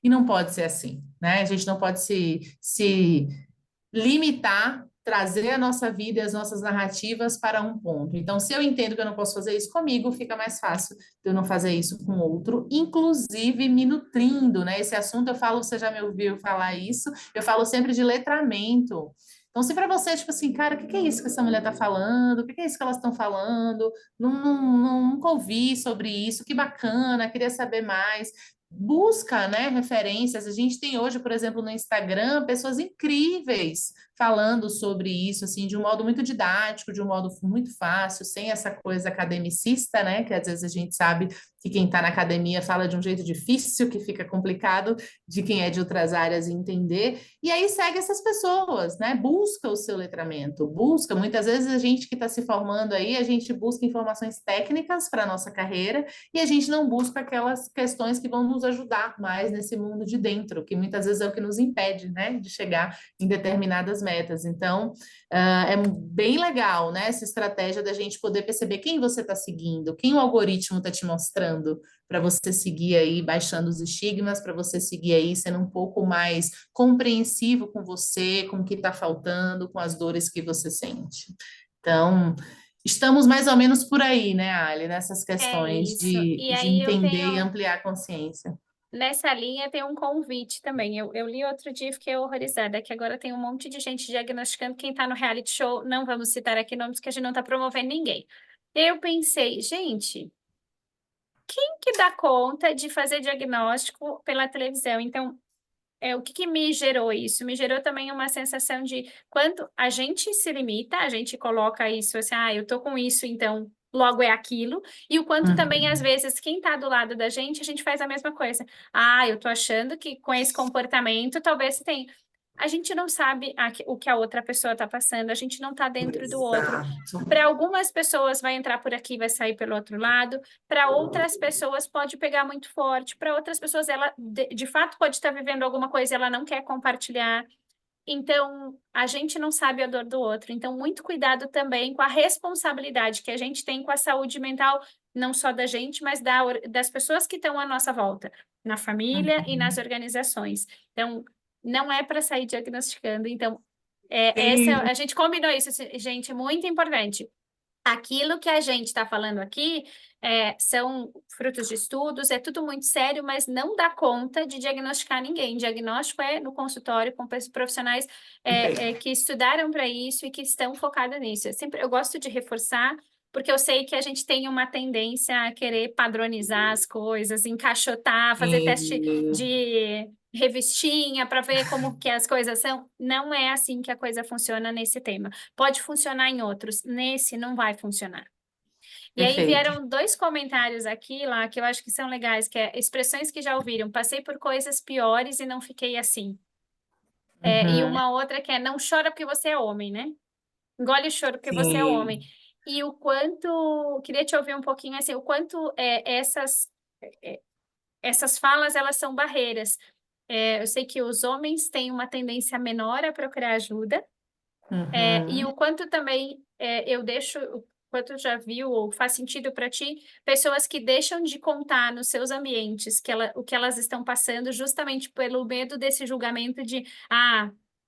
E não pode ser assim, né? A gente não pode se limitar, trazer a nossa vida e as nossas narrativas para um ponto. Então, se eu entendo que eu não posso fazer isso comigo, fica mais fácil de eu não fazer isso com outro, inclusive me nutrindo, né? Esse assunto eu falo, você já me ouviu falar isso, eu falo sempre de letramento. Então, se para você, tipo assim, cara, o que que é isso que essa mulher está falando? O que que é isso que elas estão falando? Nunca ouvi sobre isso, que bacana, queria saber mais. Busca, né, referências. A gente tem hoje, por exemplo, no Instagram, pessoas incríveis falando sobre isso, assim, de um modo muito didático, de um modo muito fácil, sem essa coisa academicista, né, que às vezes a gente sabe que quem está na academia fala de um jeito difícil, que fica complicado de quem é de outras áreas entender. E aí segue essas pessoas, né? Busca o seu letramento, busca. Muitas vezes a gente que está se formando aí, a gente busca informações técnicas para a nossa carreira e a gente não busca aquelas questões que vão nos ajudar mais nesse mundo de dentro, que muitas vezes é o que nos impede, né, de chegar em determinadas metas. Então, é bem legal, né, essa estratégia da gente poder perceber quem você está seguindo, quem o algoritmo está te mostrando para você seguir aí, baixando os estigmas, para você seguir aí, sendo um pouco mais compreensivo com você, com o que está faltando, com as dores que você sente. Então, estamos mais ou menos por aí, né, Ali, nessas É questões isso. E de aí eu entender e tenho, ampliar a consciência. nessa linha, tem um convite também. Eu li outro dia e fiquei horrorizada, que agora tem um monte de gente diagnosticando quem está no reality show. Não vamos citar aqui nomes, que a gente não está promovendo ninguém. Eu pensei, gente, quem que dá conta de fazer diagnóstico pela televisão? Então, o que que me gerou isso? Me gerou também uma sensação de quanto a gente se limita, a gente coloca isso assim, eu tô com isso, então logo é aquilo, e o quanto também, às Uhum. vezes, quem tá do lado da gente faz a mesma coisa. Eu tô achando que com esse comportamento talvez você tenha. A gente não sabe o que a outra pessoa está passando, a gente não está dentro do outro. Exato. Para algumas pessoas vai entrar por aqui, vai sair pelo outro lado. Para outras pessoas pode pegar muito forte. Para outras pessoas ela de fato pode estar vivendo alguma coisa e ela não quer compartilhar. Então, a gente não sabe a dor do outro. Então, muito cuidado também com a responsabilidade que a gente tem com a saúde mental, não só da gente, mas das pessoas que estão à nossa volta, na família e nas Uhum. organizações. Então, não é para sair diagnosticando. Então, Sim, a gente combinou isso, assim, gente, muito importante. Aquilo que a gente está falando aqui são frutos de estudos, é tudo muito sério, mas não dá conta de diagnosticar ninguém. Diagnóstico é no consultório com profissionais perfeito. que estudaram para isso e que estão focados nisso. Eu gosto de reforçar, porque eu sei que a gente tem uma tendência a querer padronizar as coisas, encaixotar, fazer teste E- de revistinha para ver como que as coisas são. Não é assim que a coisa funciona nesse tema. Pode funcionar em outros, nesse não vai funcionar. E aí Perfeito. vieram dois comentários aqui lá que eu acho que são legais, que é expressões que já ouviram. Passei por coisas piores e não fiquei assim. E Uhum. uma outra que é não chora porque você é homem, né? Engole o choro porque você é homem. Sim. E o quanto, queria te ouvir um pouquinho assim, o quanto essas falas elas são barreiras. Eu sei que os homens têm uma tendência menor a procurar ajuda. E Uhum. o quanto também eu deixo, o quanto já viu ou faz sentido para ti, pessoas que deixam de contar nos seus ambientes o que elas estão passando, justamente pelo medo desse julgamento de,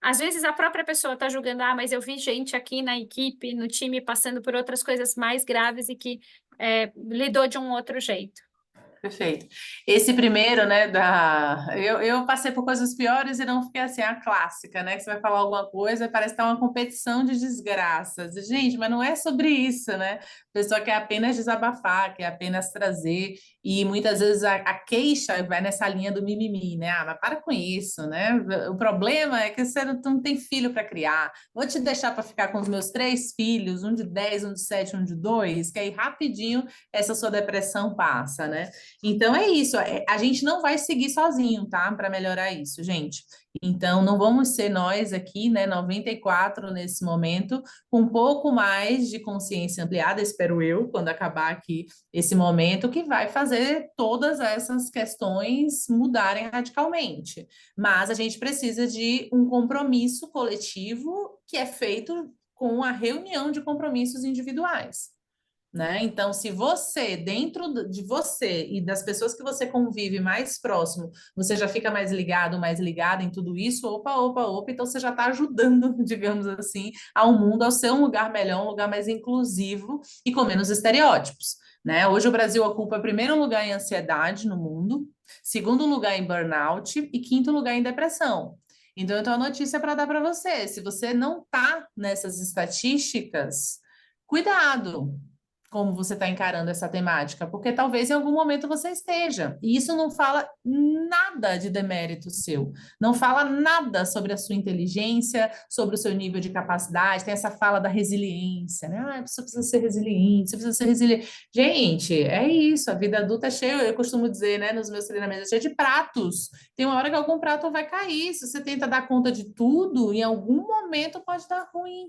às vezes a própria pessoa está julgando, mas eu vi gente aqui na equipe, no time, passando por outras coisas mais graves e que lidou de um outro jeito. Perfeito. Esse primeiro, né, eu passei por coisas piores e não fiquei assim, a clássica, né, que você vai falar alguma coisa e parece que tá uma competição de desgraças. Gente, mas não é sobre isso, né? A pessoa quer apenas desabafar, quer apenas trazer, e muitas vezes a queixa vai nessa linha do mimimi, né? Mas para com isso, né? O problema é que você não tem filho para criar. Vou te deixar para ficar com os meus três filhos, um de 10, um de 7, um de 2, que aí rapidinho essa sua depressão passa, né? Então é isso, a gente não vai seguir sozinho, tá? Para melhorar isso, gente. Então não vamos ser nós aqui, né, 94 nesse momento, com um pouco mais de consciência ampliada, espero eu, quando acabar aqui esse momento, que vai fazer todas essas questões mudarem radicalmente. Mas a gente precisa de um compromisso coletivo que é feito com a reunião de compromissos individuais. Né? Então, se você, de você e das pessoas que você convive mais próximo, você já fica mais ligado, mais ligada em tudo isso, opa, opa, opa, então você já está ajudando, digamos assim, ao mundo a ser um lugar melhor, um lugar mais inclusivo e com menos estereótipos. Né? Hoje o Brasil ocupa primeiro lugar em ansiedade no mundo, segundo lugar em burnout e quinto lugar em depressão. Então, eu tenho uma notícia para dar para você. Se você não está nessas estatísticas, cuidado, como você está encarando essa temática, porque talvez em algum momento você esteja. E isso não fala nada de demérito seu, não fala nada sobre a sua inteligência, sobre o seu nível de capacidade. Tem essa fala da resiliência, né? Ah, a pessoa precisa ser resiliente, você precisa ser resiliente. Gente, é isso, a vida adulta é cheia, eu costumo dizer, né, nos meus treinamentos, é cheia de pratos. Tem uma hora que algum prato vai cair. Se você tenta dar conta de tudo, em algum momento pode dar ruim.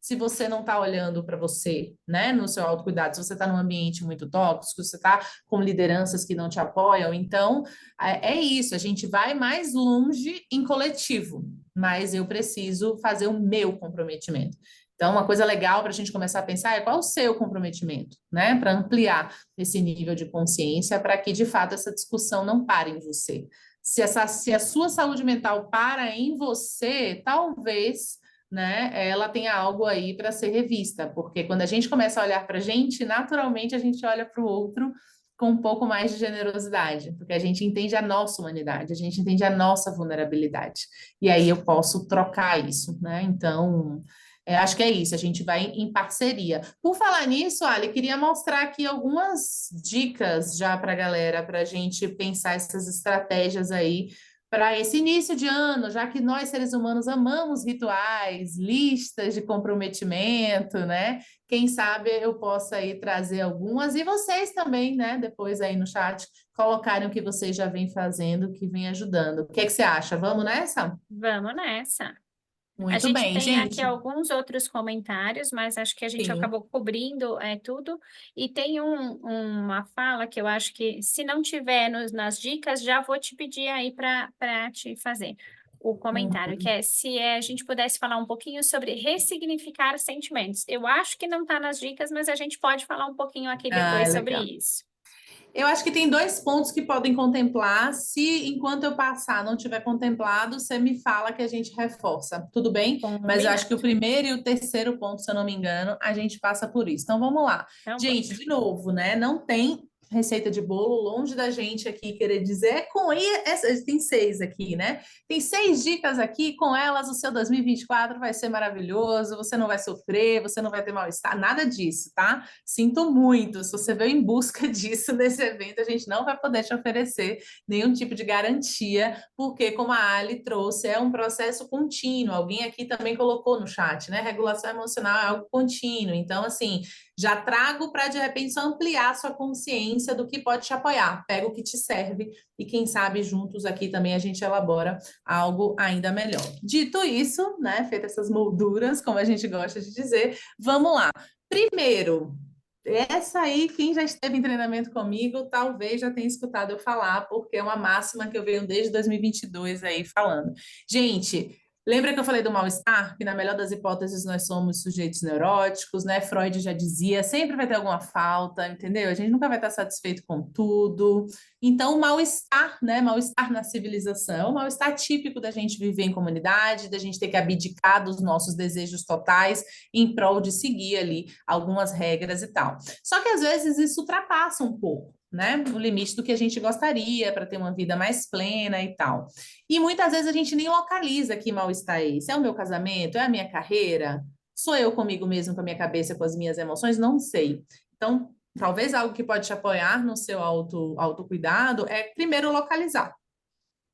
Se você não está olhando para você, né, no seu autocuidado, se você está num ambiente muito tóxico, se você está com lideranças que não te apoiam, então é isso, a gente vai mais longe em coletivo, mas eu preciso fazer o meu comprometimento. Então, uma coisa legal para a gente começar a pensar é qual o seu comprometimento, né, para ampliar esse nível de consciência, para que de fato essa discussão não pare em você. Se a sua saúde mental para em você, talvez, né, ela tem algo aí para ser revista, porque quando a gente começa a olhar para a gente, naturalmente a gente olha para o outro com um pouco mais de generosidade, porque a gente entende a nossa humanidade, a gente entende a nossa vulnerabilidade, e aí eu posso trocar isso, né? Então, acho que é isso, a gente vai em parceria. Por falar nisso, Ali, queria mostrar aqui algumas dicas já para a galera, para a gente pensar essas estratégias aí para esse início de ano, já que nós, seres humanos, amamos rituais, listas de comprometimento, né? Quem sabe eu possa aí trazer algumas, e vocês também, né? Depois aí no chat, colocarem o que vocês já vêm fazendo, que vem ajudando. O que é que você acha? Vamos nessa? Vamos nessa. A Muito gente bem, tem aqui gente. alguns outros comentários, mas acho que a gente Sim. acabou cobrindo tudo. E tem uma fala que eu acho que, se não tiver nas dicas, já vou te pedir aí para te fazer o comentário, que Uhum. é se a gente pudesse falar um pouquinho sobre ressignificar sentimentos. Eu acho que não está nas dicas, mas a gente pode falar um pouquinho aqui Ah, depois sobre legal. isso. Eu acho que tem dois pontos que podem contemplar. Se enquanto eu passar não tiver contemplado, você me fala que a gente reforça. Tudo bem? Mas eu acho que o Combinado. primeiro e o terceiro ponto, se eu não me engano, a gente passa por isso. Então vamos lá. Então, Gente, de novo, né? Não tem receita de bolo, longe da gente aqui querer dizer, tem 6 aqui, né? Tem 6 dicas aqui, com elas o seu 2024 vai ser maravilhoso, você não vai sofrer, você não vai ter mal-estar, nada disso, tá? Sinto muito, se você veio em busca disso nesse evento, a gente não vai poder te oferecer nenhum tipo de garantia, porque, como a Ali trouxe, é um processo contínuo. Alguém aqui também colocou no chat, né? Regulação emocional é algo contínuo. Então, assim, já trago para, de repente, só ampliar sua consciência do que pode te apoiar. Pega o que te serve e, quem sabe, juntos aqui também a gente elabora algo ainda melhor. Dito isso, né? Feita essas molduras, como a gente gosta de dizer, vamos lá. Primeiro, essa aí, quem já esteve em treinamento comigo, talvez já tenha escutado eu falar, porque é uma máxima que eu venho desde 2022 aí falando. Gente, lembra que eu falei do mal-estar? Que na melhor das hipóteses nós somos sujeitos neuróticos, né? Freud já dizia, sempre vai ter alguma falta, entendeu? A gente nunca vai estar satisfeito com tudo. Então, o mal-estar, né? Mal-estar na civilização, o mal-estar típico da gente viver em comunidade, da gente ter que abdicar dos nossos desejos totais em prol de seguir ali algumas regras e tal. Só que às vezes isso ultrapassa um pouco, né? O limite do que a gente gostaria para ter uma vida mais plena e tal. E muitas vezes a gente nem localiza que mal-estar é esse. É o meu casamento? É a minha carreira? Sou eu comigo mesmo, com a minha cabeça, com as minhas emoções? Não sei. Então, talvez algo que pode te apoiar no seu autocuidado é primeiro localizar,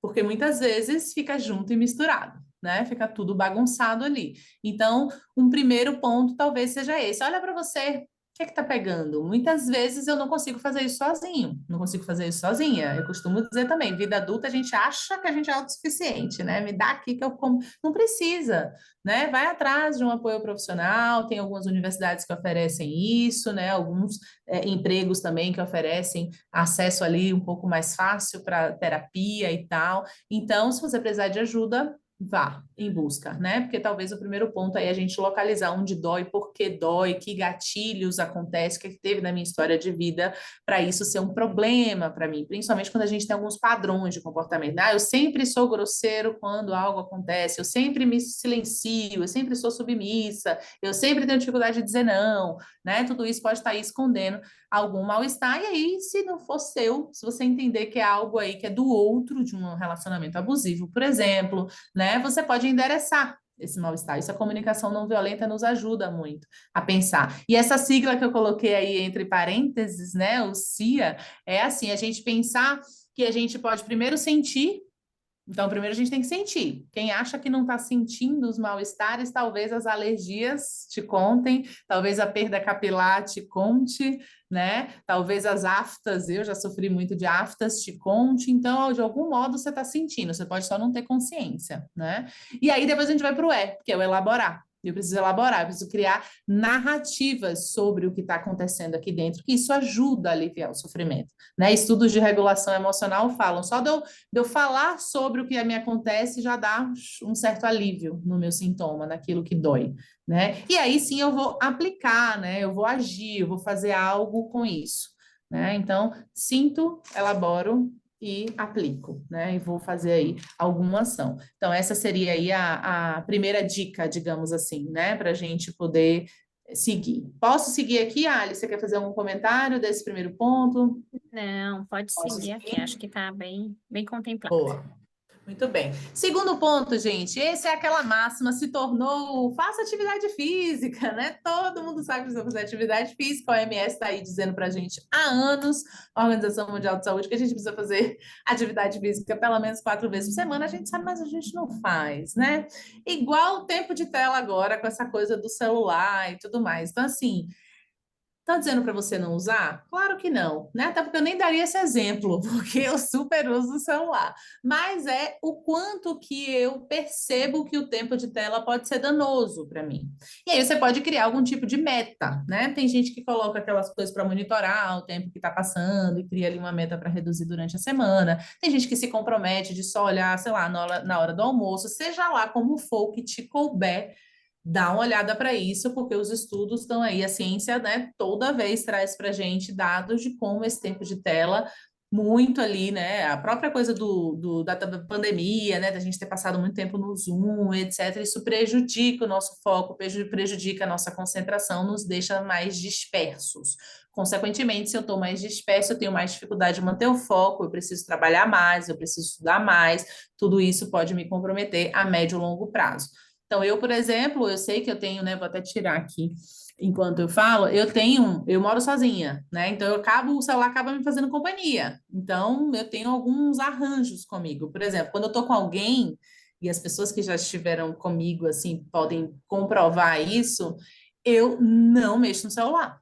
porque muitas vezes fica junto e misturado, né? Fica tudo bagunçado ali. Então, um primeiro ponto talvez seja esse. Olha para você, que é que tá pegando? Muitas vezes eu não consigo fazer isso sozinho, não consigo fazer isso sozinha. Eu costumo dizer também, vida adulta a gente acha que a gente é autossuficiente, né? Me dá aqui que eu como. Não precisa, né? Vai atrás de um apoio profissional, tem algumas universidades que oferecem isso, né? Alguns empregos também que oferecem acesso ali um pouco mais fácil para terapia e tal. Então, se você precisar de ajuda, vá em busca, né? Porque talvez o primeiro ponto aí é a gente localizar onde dói, por que dói, que gatilhos acontece, o que teve na minha história de vida para isso ser um problema para mim, principalmente quando a gente tem alguns padrões de comportamento. Ah, eu sempre sou grosseiro quando algo acontece, eu sempre me silencio, eu sempre sou submissa, eu sempre tenho dificuldade de dizer não, né? Tudo isso pode estar aí escondendo algum mal-estar, e aí, se não for seu, se você entender que é algo aí que é do outro, de um relacionamento abusivo, por exemplo, né? Você pode endereçar esse mal-estar. Isso a comunicação não violenta nos ajuda muito a pensar. E essa sigla que eu coloquei aí entre parênteses, né, o CIA, é assim, a gente pensar que a gente pode primeiro sentir. Então, primeiro a gente tem que sentir. Quem acha que não está sentindo os mal-estares, talvez as alergias te contem, talvez a perda capilar te conte, né? Talvez as aftas, eu já sofri muito de aftas, te conte. Então, de algum modo você está sentindo, você pode só não ter consciência, né? E aí depois a gente vai para o que é o elaborar. Eu preciso elaborar, eu preciso criar narrativas sobre o que está acontecendo aqui dentro, que isso ajuda a aliviar o sofrimento, né? Estudos de regulação emocional falam, só de eu falar sobre o que me acontece já dá um certo alívio no meu sintoma, naquilo que dói, né? E aí sim eu vou aplicar, né? Eu vou agir, eu vou fazer algo com isso, né? Então, sinto, elaboro e aplico, né? E vou fazer aí alguma ação. Então, essa seria aí a primeira dica, digamos assim, né? Para a gente poder seguir. Posso seguir aqui, Alice? Você quer fazer algum comentário desse primeiro ponto? Não, pode Posso seguir aqui, seguir? acho que está bem contemplado. Boa. Muito bem. Segundo ponto, gente, esse é aquela máxima, se tornou, faça atividade física, né? Todo mundo sabe que precisa fazer atividade física, a OMS está aí dizendo para a gente há anos, a Organização Mundial de Saúde, que a gente precisa fazer atividade física pelo menos 4 vezes por semana, a gente sabe, mas a gente não faz, né? Igual o tempo de tela agora, com essa coisa do celular e tudo mais. Então, assim, tá dizendo para você não usar? Claro que não, né? Até porque eu nem daria esse exemplo, porque eu super uso o celular. Mas é o quanto que eu percebo que o tempo de tela pode ser danoso para mim. E aí você pode criar algum tipo de meta, né? Tem gente que coloca aquelas coisas para monitorar o tempo que está passando e cria ali uma meta para reduzir durante a semana. Tem gente que se compromete de só olhar, sei lá, na hora do almoço, seja lá como for o que te couber, dá uma olhada para isso, porque os estudos estão aí, a ciência, né, toda vez traz para a gente dados de como esse tempo de tela, muito ali, né, a própria coisa da pandemia, né, da gente ter passado muito tempo no Zoom, etc., isso prejudica o nosso foco, prejudica a nossa concentração, nos deixa mais dispersos. Consequentemente, se eu estou mais disperso, eu tenho mais dificuldade de manter o foco, eu preciso trabalhar mais, eu preciso estudar mais, tudo isso pode me comprometer a médio e longo prazo. Então, eu, por exemplo, eu sei que eu tenho, né? Vou até tirar aqui enquanto eu falo, eu moro sozinha, né? Então o celular acaba me fazendo companhia. Então, eu tenho alguns arranjos comigo. Por exemplo, quando eu tô com alguém, e as pessoas que já estiveram comigo, assim, podem comprovar isso, eu não mexo no celular.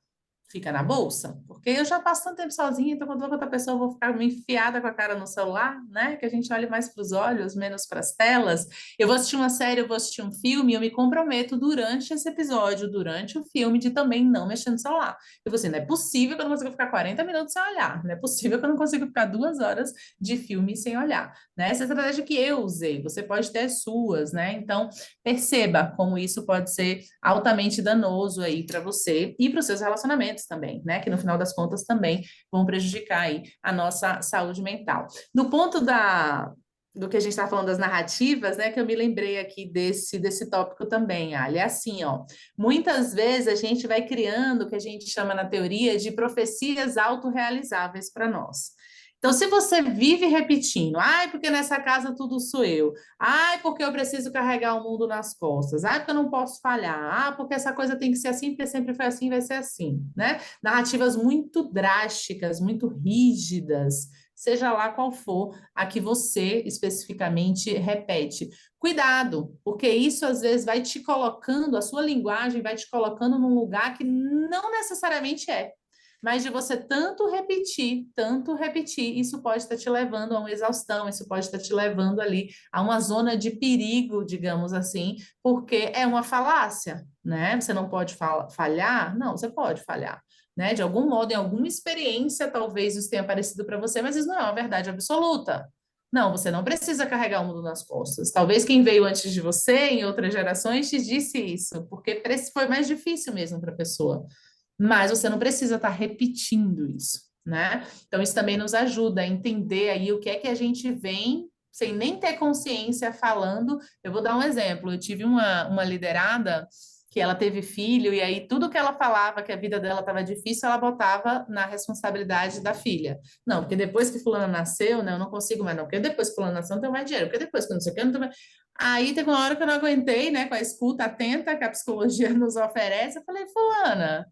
Fica na bolsa, porque eu já passo tanto tempo sozinha, então quando eu vou com outra pessoa, eu vou ficar meio enfiada com a cara no celular, né? Que a gente olhe mais para os olhos, menos para as telas. Eu vou assistir uma série, eu vou assistir um filme, eu me comprometo durante esse episódio, durante o filme, de também não mexer no celular. Eu vou assim, não é possível que eu não consiga ficar 40 minutos sem olhar, não é possível que eu não consiga ficar 2 horas de filme sem olhar, né? Essa é a estratégia que eu usei, você pode ter as suas, né? Então, perceba como isso pode ser altamente danoso aí para você e para os seus relacionamentos também, né? Que no final das contas também vão prejudicar aí a nossa saúde mental. No ponto do que a gente está falando das narrativas, né? Que eu me lembrei aqui desse tópico também, Ali. É assim, ó. Muitas vezes a gente vai criando o que a gente chama na teoria de profecias autorrealizáveis para nós. Então, se você vive repetindo, ai, porque nessa casa tudo sou eu, ai, porque eu preciso carregar o mundo nas costas, ai, porque eu não posso falhar, ah, porque essa coisa tem que ser assim, porque sempre foi assim, vai ser assim, né? Narrativas muito drásticas, muito rígidas, seja lá qual for a que você especificamente repete. Cuidado, porque isso às vezes vai te colocando, a sua linguagem vai te colocando num lugar que não necessariamente é. Mas de você tanto repetir, isso pode estar te levando a uma exaustão, isso pode estar te levando ali a uma zona de perigo, digamos assim, porque é uma falácia, né? Você não pode falhar? Não, você pode falhar. Né? De algum modo, em alguma experiência, talvez isso tenha aparecido para você, mas isso não é uma verdade absoluta. Não, você não precisa carregar o mundo nas costas. Talvez quem veio antes de você, em outras gerações, te disse isso, porque foi mais difícil mesmo para a pessoa. Mas você não precisa estar repetindo isso, né? Então, isso também nos ajuda a entender aí o que é que a gente vem, sem nem ter consciência, falando. Eu vou dar um exemplo. Eu tive uma liderada que ela teve filho, e aí tudo que ela falava que a vida dela estava difícil, ela botava na responsabilidade da filha. Não, porque depois que fulana nasceu, né, eu não consigo mais, não, porque depois que fulana nasceu, não tenho mais dinheiro, porque depois que não sei o que, eu não tenho mais... Aí teve uma hora que eu não aguentei, né, com a escuta atenta que a psicologia nos oferece, eu falei, fulana,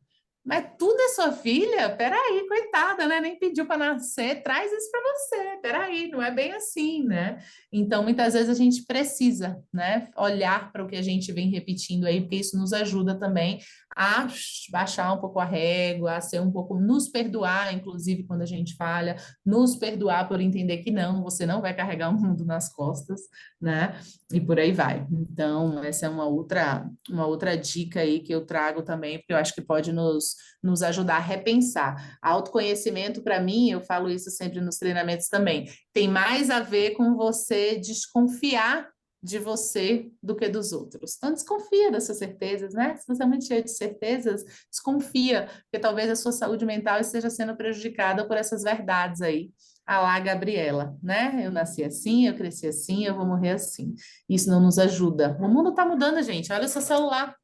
mas tudo é sua filha? Peraí, coitada, né? Nem pediu para nascer, traz isso para você. Peraí, não é bem assim, né? Então, muitas vezes a gente precisa, né, olhar para o que a gente vem repetindo aí, porque isso nos ajuda também a baixar um pouco a régua, a ser um pouco, nos perdoar, inclusive, quando a gente falha, nos perdoar por entender que não, você não vai carregar o mundo nas costas, né? E por aí vai. Então, essa é uma outra dica aí que eu trago também, porque eu acho que pode nos ajudar a repensar. Autoconhecimento, para mim, eu falo isso sempre nos treinamentos também, tem mais a ver com você desconfiar de você do que dos outros. Então, desconfia das suas certezas, né? Se você é muito cheio de certezas, desconfia, porque talvez a sua saúde mental esteja sendo prejudicada por essas verdades aí. A lá, Gabriela, né? Eu nasci assim, eu cresci assim, eu vou morrer assim. Isso não nos ajuda. O mundo está mudando, gente. Olha o seu celular.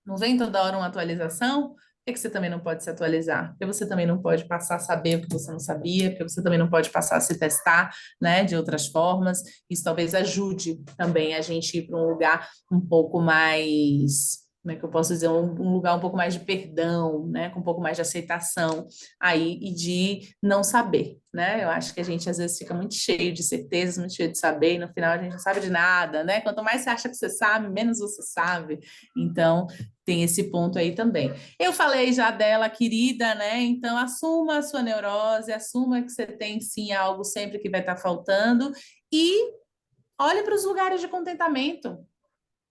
Não vem toda hora uma atualização? Por que que você também não pode se atualizar? Porque você também não pode passar a saber o que você não sabia, porque você também não pode passar a se testar, né, de outras formas. Isso talvez ajude também a gente ir para um lugar um pouco mais, como é que eu posso dizer, um lugar um pouco mais de perdão, né, com um pouco mais de aceitação aí e de não saber, né? Eu acho que a gente às vezes fica muito cheio de certezas, muito cheio de saber, e no final a gente não sabe de nada, né? Quanto mais você acha que você sabe, menos você sabe. Então, tem esse ponto aí também. Eu falei já dela, querida, né? Então, assuma a sua neurose, assuma que você tem sim algo sempre que vai estar faltando e olhe para os lugares de contentamento,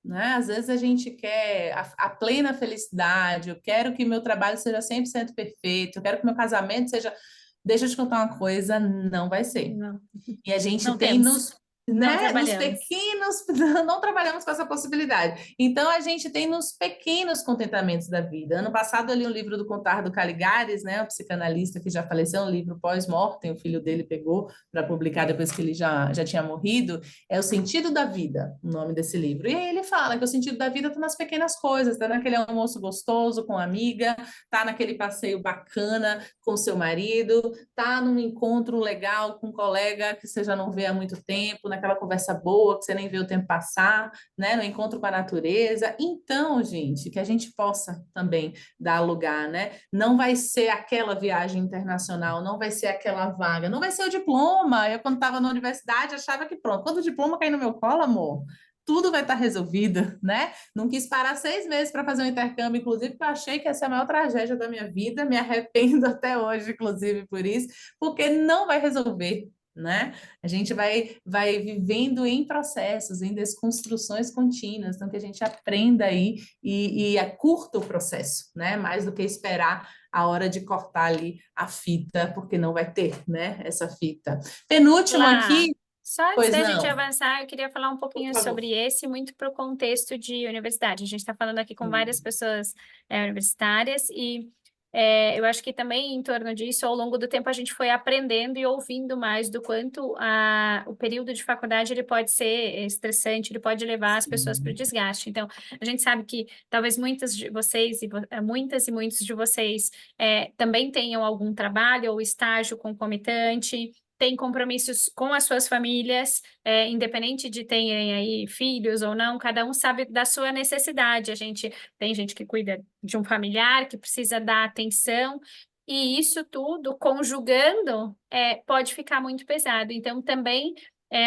né? Às vezes a gente quer a plena felicidade, eu quero que meu trabalho seja 100% perfeito, eu quero que meu casamento seja. Deixa eu te contar uma coisa, não vai ser. Não, E a gente não tem temos, não nos trabalhamos. pequenos, não trabalhamos com essa possibilidade. Então a gente tem nos pequenos contentamentos da vida. Ano passado eu li um livro do Contardo Caligares, né, um psicanalista que já faleceu, um livro pós-mortem, o filho dele pegou para publicar depois que ele já tinha morrido. É O Sentido da Vida, o nome desse livro. E aí ele fala que o sentido da vida está nas pequenas coisas, está naquele almoço gostoso com a amiga, está naquele passeio bacana com seu marido, tá num encontro legal com um colega que você já não vê há muito tempo, naquela conversa boa que você nem vê o tempo passar, né? No encontro com a natureza. Então, gente, que a gente possa também dar lugar, né? Não vai ser aquela viagem internacional, não vai ser aquela vaga, não vai ser o diploma. Eu, quando estava na universidade, achava que pronto, quando o diploma cair no meu colo, amor, tudo vai estar resolvido, né? Não quis parar 6 meses para fazer um intercâmbio, inclusive, porque eu achei que essa é a maior tragédia da minha vida, me arrependo até hoje, inclusive, por isso, porque não vai resolver, né? A gente vai vivendo em processos, em desconstruções contínuas, então que a gente aprenda aí e curta o processo, né? Mais do que esperar a hora de cortar ali a fita, porque não vai ter, né? Essa fita. Penúltimo Lá, aqui, só antes pois da gente não, avançar, eu queria falar um por pouquinho favor. sobre esse, muito para o contexto de universidade. A gente está falando aqui com várias Sim. pessoas universitárias e eu acho que também em torno disso, ao longo do tempo, a gente foi aprendendo e ouvindo mais do quanto o período de faculdade ele pode ser estressante, ele pode levar as pessoas para o Sim. desgaste. Então, a gente sabe que talvez muitas de vocês, muitas e muitos de vocês também tenham algum trabalho ou estágio concomitante, têm compromissos com as suas famílias, independente de terem aí filhos ou não, cada um sabe da sua necessidade. Tem gente que cuida de um familiar, que precisa dar atenção, E isso tudo, conjugando, pode ficar muito pesado. Então, também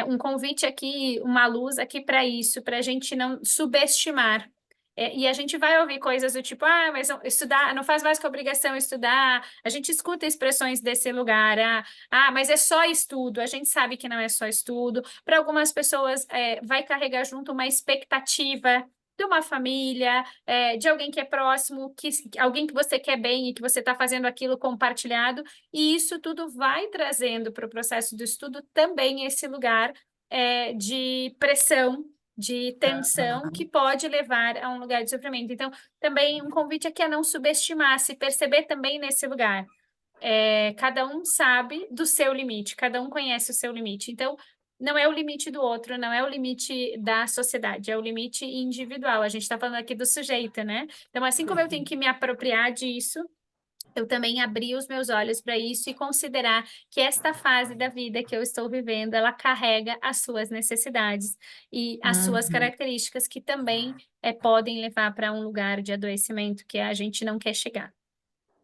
um convite aqui, uma luz aqui para isso, para a gente não subestimar. E a gente vai ouvir coisas do tipo, mas estudar não faz mais que obrigação estudar. A gente escuta expressões desse lugar, mas é só estudo. A gente sabe que não é só estudo. Para algumas pessoas, vai carregar junto uma expectativa de uma família, de alguém que é próximo, alguém que você quer bem e que você está fazendo aquilo compartilhado, e isso tudo vai trazendo para o processo do estudo também esse lugar de pressão, de tensão, que pode levar a um lugar de sofrimento. Então, também um convite aqui a não subestimar, se perceber também nesse lugar. Cada um sabe do seu limite, cada um conhece o seu limite. Então, não é o limite do outro, não é o limite da sociedade, é o limite individual. A gente está falando aqui do sujeito, né? Então, assim como eu tenho que me apropriar disso, eu também abrir os meus olhos para isso e considerar que esta fase da vida que eu estou vivendo, ela carrega as suas necessidades e as suas Uhum. características que também podem levar para um lugar de adoecimento que a gente não quer chegar.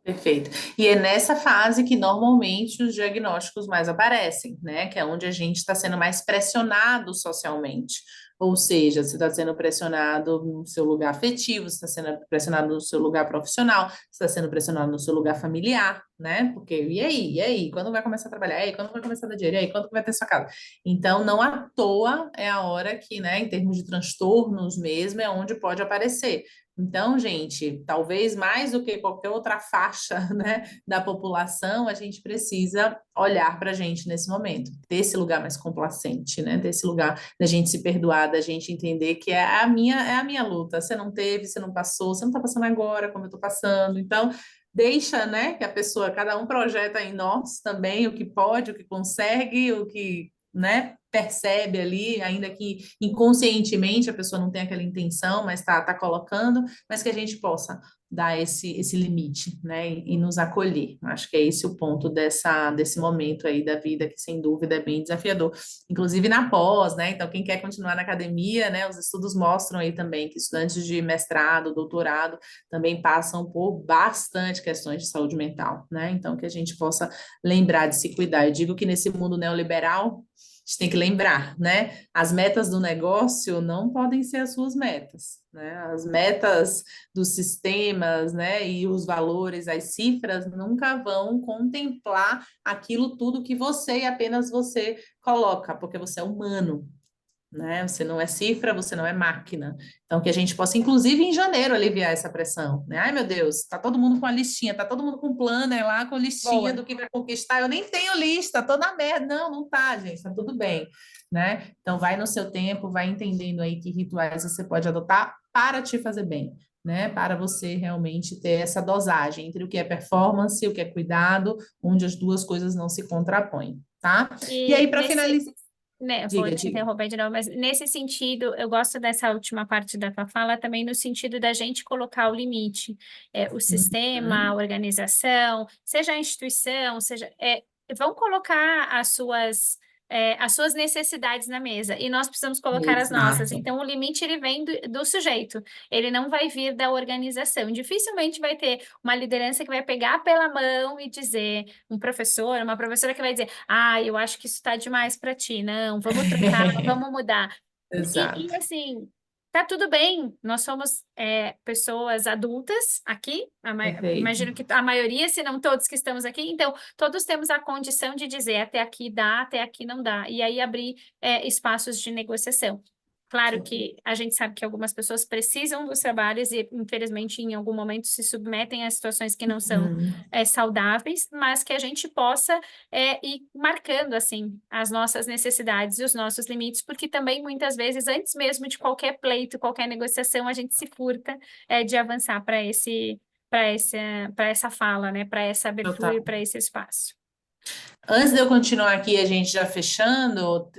Perfeito. E é nessa fase que normalmente os diagnósticos mais aparecem, né? Que é onde a gente está sendo mais pressionado socialmente. Ou seja, você está sendo pressionado no seu lugar afetivo, você está sendo pressionado no seu lugar profissional, você está sendo pressionado no seu lugar familiar, né? Porque, e aí? E aí? Quando vai começar a trabalhar? E aí? Quando vai começar a dar dinheiro? E aí? Quando vai ter sua casa? Então, não à toa é a hora que, né, em termos de transtornos mesmo, é onde pode aparecer. Então, gente, talvez mais do que qualquer outra faixa, né, da população, a gente precisa olhar para a gente nesse momento, ter esse lugar mais complacente, né, ter esse lugar da gente se perdoar, da gente entender que é a minha luta. Você não teve, você não passou, você não está passando agora como eu estou passando. Então, deixa, né, que a pessoa, cada um projeta em nós também o que pode, o que consegue, o que, né, percebe ali, ainda que inconscientemente a pessoa não tem aquela intenção, mas tá colocando, mas que a gente possa dar esse limite, né, e nos acolher. Acho que é esse o ponto desse momento aí da vida, que sem dúvida é bem desafiador, inclusive na pós, né, então quem quer continuar na academia, né, os estudos mostram aí também que estudantes de mestrado, doutorado, também passam por bastante questões de saúde mental, né, então que a gente possa lembrar de se cuidar. Eu digo que nesse mundo neoliberal, a gente tem que lembrar, né? As metas do negócio não podem ser as suas metas, né? As metas dos sistemas, né? E os valores, as cifras nunca vão contemplar aquilo tudo que você e apenas você coloca, porque você é humano, né? Você não é cifra, você não é máquina. Então, que a gente possa, inclusive em janeiro, aliviar essa pressão, né? Ai, meu Deus, tá todo mundo com a listinha, tá todo mundo com planner lá, com listinha Boa. do que vai conquistar. Eu nem tenho lista, tô na merda. Não, não tá, gente, tá tudo bem, né? Então, vai no seu tempo, vai entendendo aí que rituais você pode adotar para te fazer bem, né? Para você realmente ter essa dosagem entre o que é performance e o que é cuidado, onde as duas coisas não se contrapõem, tá? E aí, E para finalizar, né, vou diga, te diga. interromper de novo, mas nesse sentido, eu gosto dessa última parte da tua fala também no sentido da gente colocar o limite. O sistema, a Uhum. organização, seja a instituição, vão colocar as suas necessidades na mesa e nós precisamos colocar as nossas. Exato. Então, o limite ele vem do sujeito, ele não vai vir da organização. Dificilmente vai ter uma liderança que vai pegar pela mão e dizer, um professor, uma professora que vai dizer, eu acho que isso está demais para ti, não, vamos trocar, vamos mudar. E, Exato. assim, tá tudo bem, nós somos pessoas adultas aqui, Perfeito. imagino que a maioria, se não todos que estamos aqui, então todos temos a condição de dizer até aqui dá, até aqui não dá, e aí abrir espaços de negociação. Claro que a gente sabe que algumas pessoas precisam dos trabalhos e, infelizmente, em algum momento se submetem a situações que não são Hum, saudáveis, mas que a gente possa ir marcando, assim, as nossas necessidades e os nossos limites, porque também, muitas vezes, antes mesmo de qualquer pleito, qualquer negociação, a gente se furta de avançar para essa fala, né? Para essa abertura e total. para esse espaço. Antes de eu continuar aqui, a gente já fechando,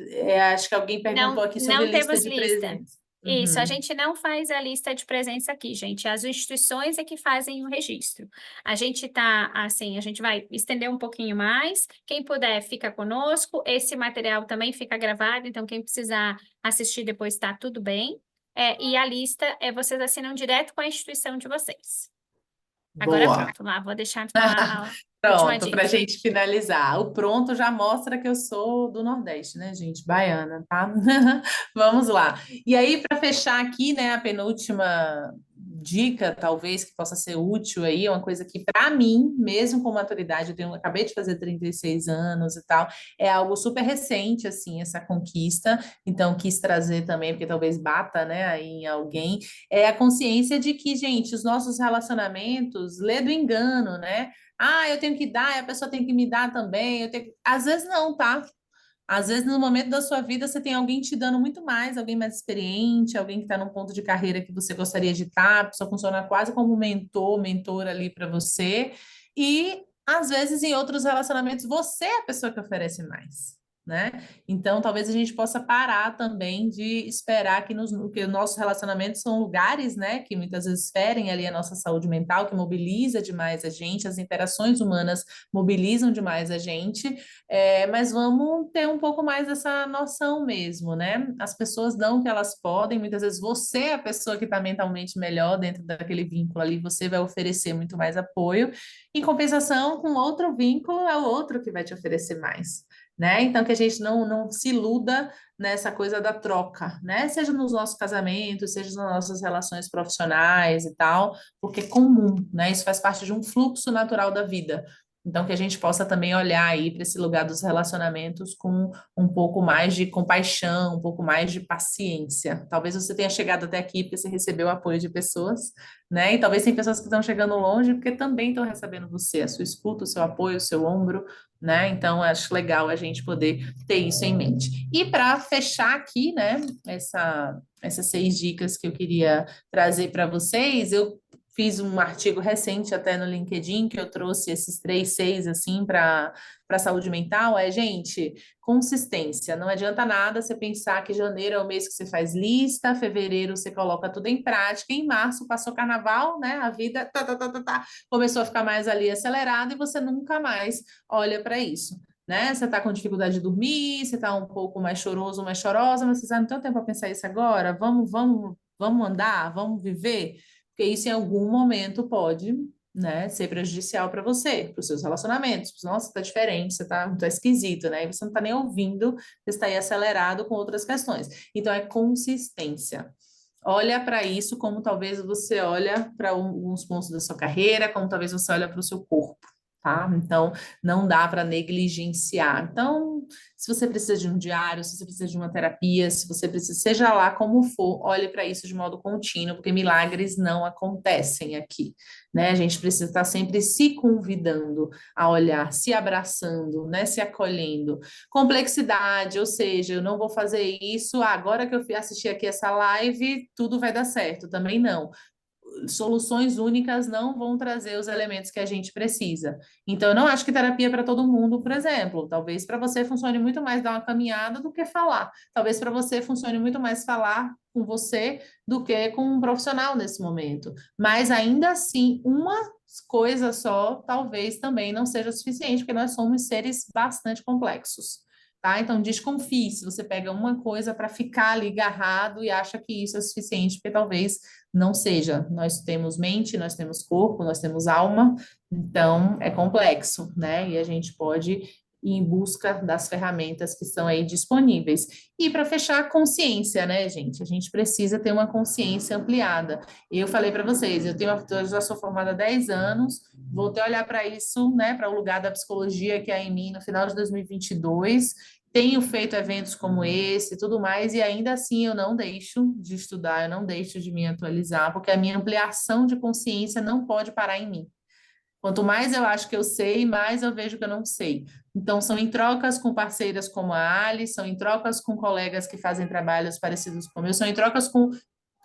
acho que alguém perguntou Não, aqui sobre não lista temos de lista. presentes. Isso, a Uhum. gente não faz a lista de presença aqui, gente. As instituições é que fazem o registro. A gente tá, assim, a gente vai estender um pouquinho mais. Quem puder, fica conosco. Esse material também fica gravado, então quem precisar assistir depois está tudo bem. E a lista vocês assinam direto com a instituição de vocês. Agora Boa. pronto, lá, vou deixar falar a última Pronto, para a dica. gente finalizar. O pronto já mostra que eu sou do Nordeste, né, gente? Baiana, tá? Vamos lá. E aí, para fechar aqui, né, a penúltima dica, talvez, que possa ser útil aí, uma coisa que, para mim, mesmo com maturidade, acabei de fazer 36 anos e tal, é algo super recente, assim, essa conquista. Então, quis trazer também, porque talvez bata, né, aí em alguém, é a consciência de que, gente, os nossos relacionamentos, lê do engano, né? Ah, eu tenho que dar, e a pessoa tem que me dar também. Às vezes não, tá? Às vezes, no momento da sua vida, você tem alguém te dando muito mais, alguém mais experiente, alguém que está num ponto de carreira que você gostaria de estar, a pessoa funciona quase como um mentor, mentor ali para você. E, às vezes, em outros relacionamentos, você é a pessoa que oferece mais. Né? Então, talvez a gente possa parar também de esperar que os nossos relacionamentos são lugares, né, que muitas vezes ferem ali a nossa saúde mental, que mobiliza demais a gente, as interações humanas mobilizam demais a gente, mas vamos ter um pouco mais dessa noção mesmo, né? As pessoas dão o que elas podem, muitas vezes você é a pessoa que está mentalmente melhor dentro daquele vínculo ali, você vai oferecer muito mais apoio, em compensação, com outro vínculo, é o outro que vai te oferecer mais. Né? Então, que a gente não se iluda nessa coisa da troca, né? Seja nos nossos casamentos, seja nas nossas relações profissionais e tal, porque é comum, né? Isso faz parte de um fluxo natural da vida. Então, que a gente possa também olhar aí para esse lugar dos relacionamentos com um pouco mais de compaixão, um pouco mais de paciência. Talvez você tenha chegado até aqui porque você recebeu o apoio de pessoas, né? E talvez tem pessoas que estão chegando longe porque também estão recebendo você, a sua escuta, o seu apoio, o seu ombro, né? Então, acho legal a gente poder ter isso em mente. E para fechar aqui, né, essas 6 dicas que eu queria trazer para vocês, eu fiz um artigo recente até no LinkedIn que eu trouxe esses 3 Cs assim para a saúde mental. Gente, consistência. Não adianta nada você pensar que janeiro é o mês que você faz lista, fevereiro você coloca tudo em prática, em março passou carnaval, né? A vida começou a ficar mais ali acelerada e você nunca mais olha para isso. Né? Você está com dificuldade de dormir, você está um pouco mais choroso, mais chorosa, mas você não tem tempo para pensar isso agora. Vamos andar, vamos viver, porque isso em algum momento pode, né, ser prejudicial para você, para os seus relacionamentos. Nossa, tá diferente, você tá esquisito, né? E você não tá nem ouvindo, você está aí acelerado com outras questões. Então, é consistência. Olha para isso como talvez você olha para alguns pontos da sua carreira, como talvez você olha para o seu corpo. Tá? Então, não dá para negligenciar. Então, se você precisa de um diário, se você precisa de uma terapia, se você precisa, seja lá como for, olhe para isso de modo contínuo, porque milagres não acontecem aqui, né? A gente precisa estar sempre se convidando a olhar, se abraçando, né? Se acolhendo. Complexidade, ou seja, eu não vou fazer isso agora que eu fui assistir aqui essa live, tudo vai dar certo. Também não, soluções únicas não vão trazer os elementos que a gente precisa. Então, eu não acho que terapia é para todo mundo, por exemplo. Talvez para você funcione muito mais dar uma caminhada do que falar. Talvez para você funcione muito mais falar com você do que com um profissional nesse momento. Mas ainda assim, uma coisa só talvez também não seja suficiente, porque nós somos seres bastante complexos. Tá? Então, desconfie se você pega uma coisa para ficar ali agarrado e acha que isso é suficiente, porque talvez não seja. Nós temos mente, nós temos corpo, nós temos alma, então é complexo, né? E a gente pode ir em busca das ferramentas que estão aí disponíveis. E para fechar, a consciência, né, gente? A gente precisa ter uma consciência ampliada. Eu falei para vocês, eu já sou formada há 10 anos, voltei a olhar para isso, né, para o lugar da psicologia que é em mim no final de 2022. Tenho feito eventos como esse e tudo mais, e ainda assim eu não deixo de estudar, eu não deixo de me atualizar, porque a minha ampliação de consciência não pode parar em mim. Quanto mais eu acho que eu sei, mais eu vejo que eu não sei. Então, são em trocas com parceiras como a Ali, são em trocas com colegas que fazem trabalhos parecidos com o meu, são em trocas com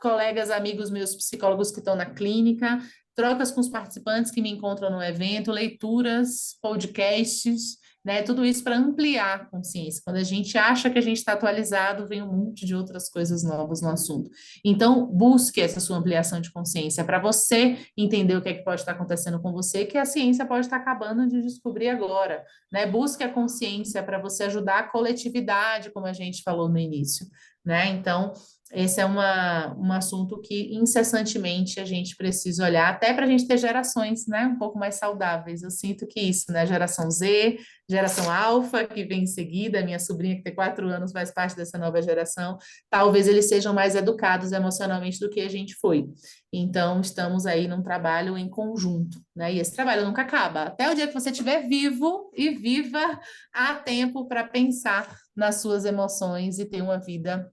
colegas, amigos meus psicólogos que estão na clínica, trocas com os participantes que me encontram no evento, leituras, podcasts, né? Tudo isso para ampliar a consciência. Quando a gente acha que a gente está atualizado, vem um monte de outras coisas novas no assunto. Então, busque essa sua ampliação de consciência para você entender o que é que pode estar acontecendo com você, que a ciência pode estar acabando de descobrir agora, né? Busque a consciência para você ajudar a coletividade, como a gente falou no início, né? Então, esse é um assunto que incessantemente a gente precisa olhar, até para a gente ter gerações, né, um pouco mais saudáveis. Eu sinto que isso, né, geração Z, geração Alfa, que vem em seguida, minha sobrinha que tem 4 anos faz parte dessa nova geração, talvez eles sejam mais educados emocionalmente do que a gente foi. Então, estamos aí num trabalho em conjunto, né? E esse trabalho nunca acaba. Até o dia que você estiver vivo e viva, há tempo para pensar nas suas emoções e ter uma vida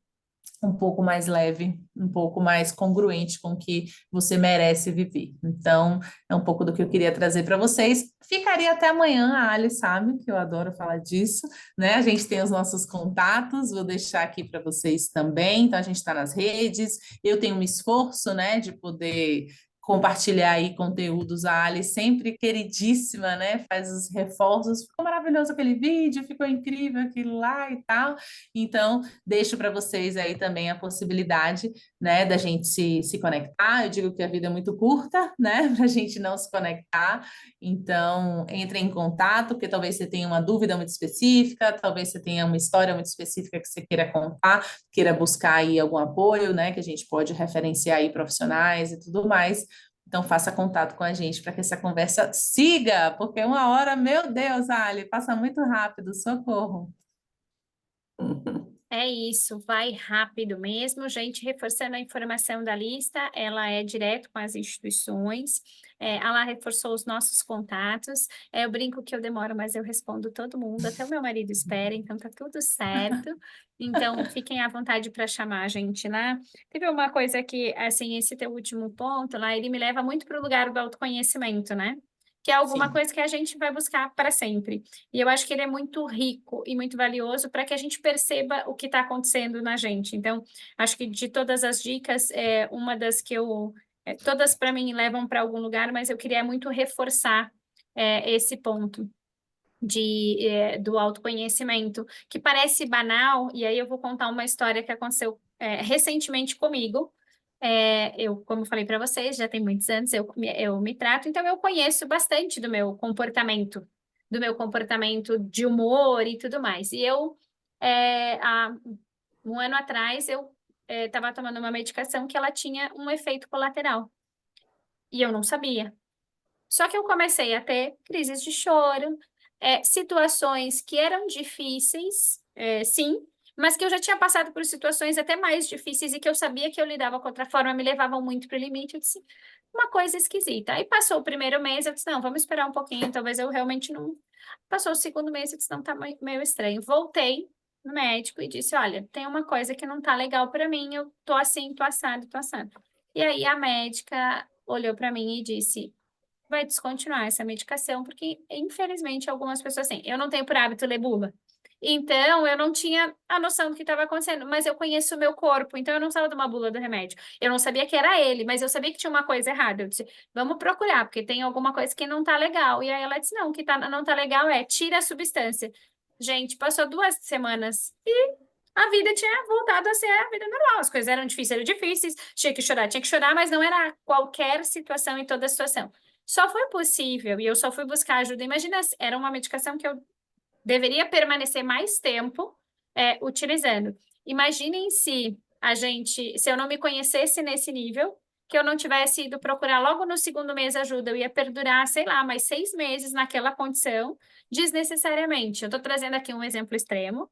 um pouco mais leve, um pouco mais congruente com o que você merece viver. Então, é um pouco do que eu queria trazer para vocês. Ficaria até amanhã, a Ali sabe que eu adoro falar disso, né? A gente tem os nossos contatos, vou deixar aqui para vocês também. Então, a gente está nas redes. Eu tenho um esforço, né, de poder compartilhar aí conteúdos. A Ali sempre queridíssima, né? Faz os reforços. Ficou maravilhoso aquele vídeo, ficou incrível aquilo lá e tal. Então, deixo para vocês aí também a possibilidade, né, da gente se conectar. Eu digo que a vida é muito curta, né, para a gente não se conectar. Então, entre em contato, porque talvez você tenha uma dúvida muito específica, talvez você tenha uma história muito específica que você queira contar, queira buscar aí algum apoio, né, que a gente pode referenciar aí profissionais e tudo mais. Então, faça contato com a gente para que essa conversa siga, porque uma hora, meu Deus, Ali, passa muito rápido, socorro. É isso, vai rápido mesmo, gente. Reforçando a informação da lista, ela é direto com as instituições. Ela reforçou os nossos contatos. Eu brinco que eu demoro, mas eu respondo todo mundo, até o meu marido espera, então tá tudo certo. Então, fiquem à vontade para chamar a gente lá. Teve uma coisa que, assim, esse teu último ponto lá, ele me leva muito para o lugar do autoconhecimento, né? Que é alguma Sim. coisa que a gente vai buscar para sempre. E eu acho que ele é muito rico e muito valioso para que a gente perceba o que está acontecendo na gente. Então, acho que de todas as dicas, uma das que todas para mim levam para algum lugar, mas eu queria muito reforçar esse ponto do autoconhecimento, que parece banal, e aí eu vou contar uma história que aconteceu recentemente comigo. Como eu falei para vocês, já tem muitos anos, eu me trato, então eu conheço bastante do meu comportamento de humor e tudo mais. E há um ano atrás, eu estava tomando uma medicação que ela tinha um efeito colateral, e eu não sabia. Só que eu comecei a ter crises de choro, situações que eram difíceis, sim, mas que eu já tinha passado por situações até mais difíceis e que eu sabia que eu lidava com outra forma, me levavam muito para o limite. Eu disse, uma coisa esquisita. Aí passou o primeiro mês, eu disse, não, vamos esperar um pouquinho, talvez eu realmente não. Passou o segundo mês, eu disse, não, tá meio estranho. Voltei no médico e disse, olha, tem uma coisa que não tá legal para mim, eu tô assim, tô assado, tô assado. E aí a médica olhou para mim e disse, vai descontinuar essa medicação, porque, infelizmente, algumas pessoas têm. Eu não tenho por hábito ler bula. Então, eu não tinha a noção do que estava acontecendo, mas eu conheço o meu corpo, então eu não estava de uma bula do remédio. Eu não sabia que era ele, mas eu sabia que tinha uma coisa errada. Eu disse, vamos procurar, porque tem alguma coisa que não está legal. E aí ela disse, não, o que não está legal tira a substância. Gente, passou 2 semanas e a vida tinha voltado a ser a vida normal. As coisas eram difíceis, tinha que chorar, mas não era qualquer situação e toda situação. Só foi possível, e eu só fui buscar ajuda. Imagina, era uma medicação que eu deveria permanecer mais tempo utilizando. Imaginem se eu não me conhecesse nesse nível, que eu não tivesse ido procurar logo no segundo mês ajuda, eu ia perdurar, sei lá, mais 6 meses naquela condição, desnecessariamente. Eu estou trazendo aqui um exemplo extremo,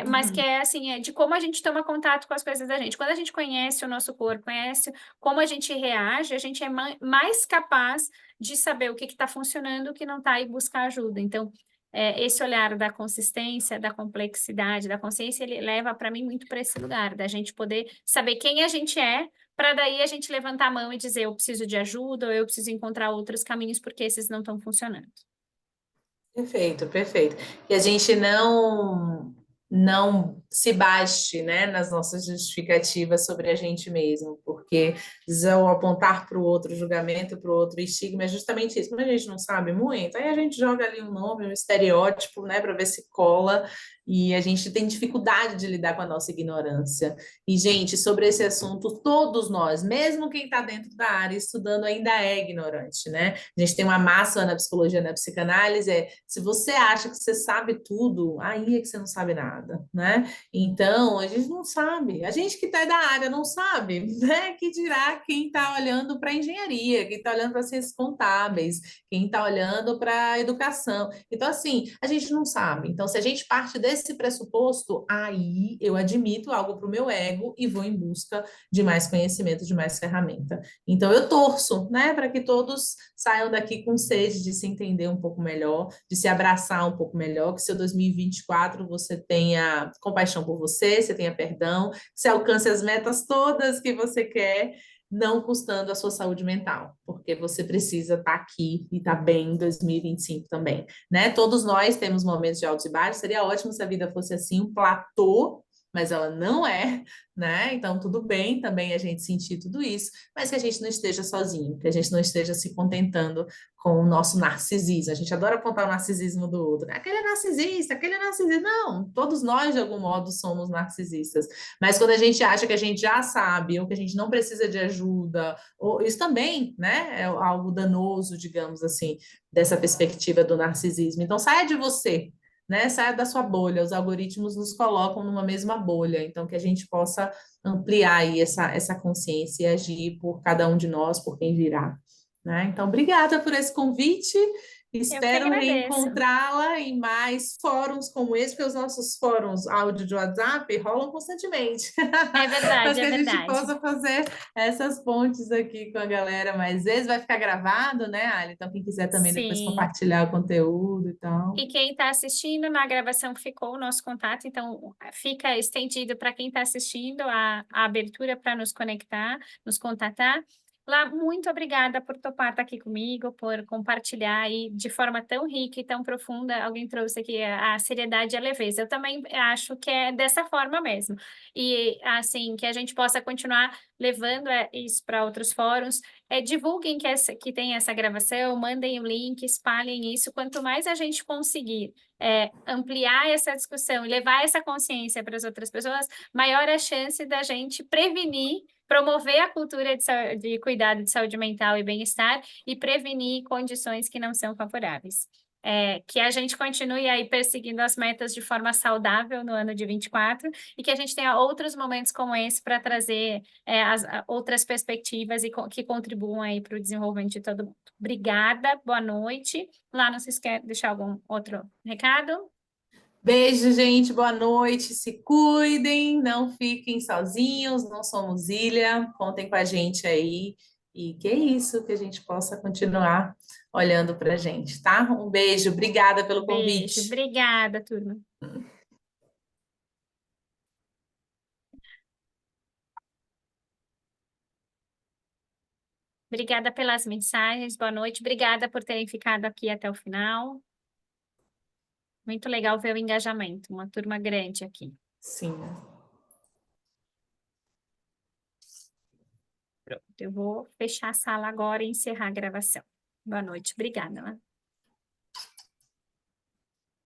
mas que é assim, de como a gente toma contato com as coisas da gente. Quando a gente conhece o nosso corpo, conhece como a gente reage, a gente é mais capaz de saber o que está funcionando, o que não está, e buscar ajuda. Então, esse olhar da consistência, da complexidade, da consciência, ele leva para mim muito para esse lugar, da gente poder saber quem a gente é, para daí a gente levantar a mão e dizer, eu preciso de ajuda, ou eu preciso encontrar outros caminhos, porque esses não estão funcionando. Perfeito, perfeito. E a gente não se baste, né, nas nossas justificativas sobre a gente mesmo, porque ao apontar para o outro, julgamento para o outro, estigma, é justamente isso. Como a gente não sabe muito, aí a gente joga ali um nome, um estereótipo, né, para ver se cola, e a gente tem dificuldade de lidar com a nossa ignorância. E, gente, sobre esse assunto, todos nós, mesmo quem está dentro da área estudando, ainda é ignorante, né? A gente tem uma máxima na psicologia, na psicanálise, se você acha que você sabe tudo, aí é que você não sabe nada, né? Então, a gente não sabe. A gente que está da área não sabe, né? Que dirá quem está olhando para a engenharia, quem está olhando para ciências contábeis, quem está olhando para a educação. Então, assim, a gente não sabe. Então, se a gente parte desse pressuposto, aí eu admito algo para o meu ego e vou em busca de mais conhecimento, de mais ferramenta. Então, eu torço, né, para que todos saiam daqui com sede de se entender um pouco melhor, de se abraçar um pouco melhor, que seu 2024 você tenha compaixão por você, você tenha perdão, que você alcance as metas todas que você quer, não custando a sua saúde mental, porque você precisa estar aqui e estar bem em 2025 também, né? Todos nós temos momentos de altos e baixos, seria ótimo se a vida fosse assim, um platô, mas ela não é, né? Então, tudo bem também a gente sentir tudo isso, mas que a gente não esteja sozinho, que a gente não esteja se contentando com o nosso narcisismo. A gente adora apontar o narcisismo do outro, né? Aquele é narcisista, aquele é narcisista. Não, todos nós, de algum modo, somos narcisistas. Mas quando a gente acha que a gente já sabe, ou que a gente não precisa de ajuda, ou isso também, né? É algo danoso, digamos assim, dessa perspectiva do narcisismo. Então, saia de você, né? Saia da sua bolha. Os algoritmos nos colocam numa mesma bolha, então que a gente possa ampliar aí essa consciência e agir por cada um de nós, por quem virá, né? Então, obrigada por esse convite. Eu que Espero agradeço. reencontrá-la em mais fóruns como esse, porque os nossos fóruns áudio de WhatsApp rolam constantemente. É Mas verdade, que é a gente verdade. possa fazer essas pontes aqui com a galera mais vezes. Vai ficar gravado, né, Ali? Então, quem quiser também depois Sim. compartilhar o conteúdo e tal. E quem está assistindo, na gravação ficou o nosso contato, então fica estendido para quem está assistindo a abertura para nos conectar, nos contatar. Lá, muito obrigada por topar estar aqui comigo, por compartilhar aí de forma tão rica e tão profunda. Alguém trouxe aqui a seriedade e a leveza. Eu também acho que é dessa forma mesmo. E, assim, que a gente possa continuar levando isso para outros fóruns. Divulguem que tem essa gravação, mandem o link, espalhem isso. Quanto mais a gente conseguir ampliar essa discussão e levar essa consciência para as outras pessoas, maior a chance da gente prevenir, promover a cultura de cuidado de saúde mental e bem-estar e prevenir condições que não são favoráveis. Que a gente continue aí perseguindo as metas de forma saudável no ano de 24 e que a gente tenha outros momentos como esse para trazer outras perspectivas que contribuam aí para o desenvolvimento de todo mundo. Obrigada, boa noite. Lá, não se esquece de deixar algum outro recado? Beijo, gente. Boa noite. Se cuidem, não fiquem sozinhos, não somos ilha. Contem com a gente aí. E que é isso, que a gente possa continuar olhando para a gente, tá? Um beijo. Obrigada pelo Beijo, convite. obrigada, turma. Obrigada pelas mensagens, boa noite. Obrigada por terem ficado aqui até o final. Muito legal ver o engajamento, uma turma grande aqui. Sim. Pronto, eu vou fechar a sala agora e encerrar a gravação. Boa noite, obrigada.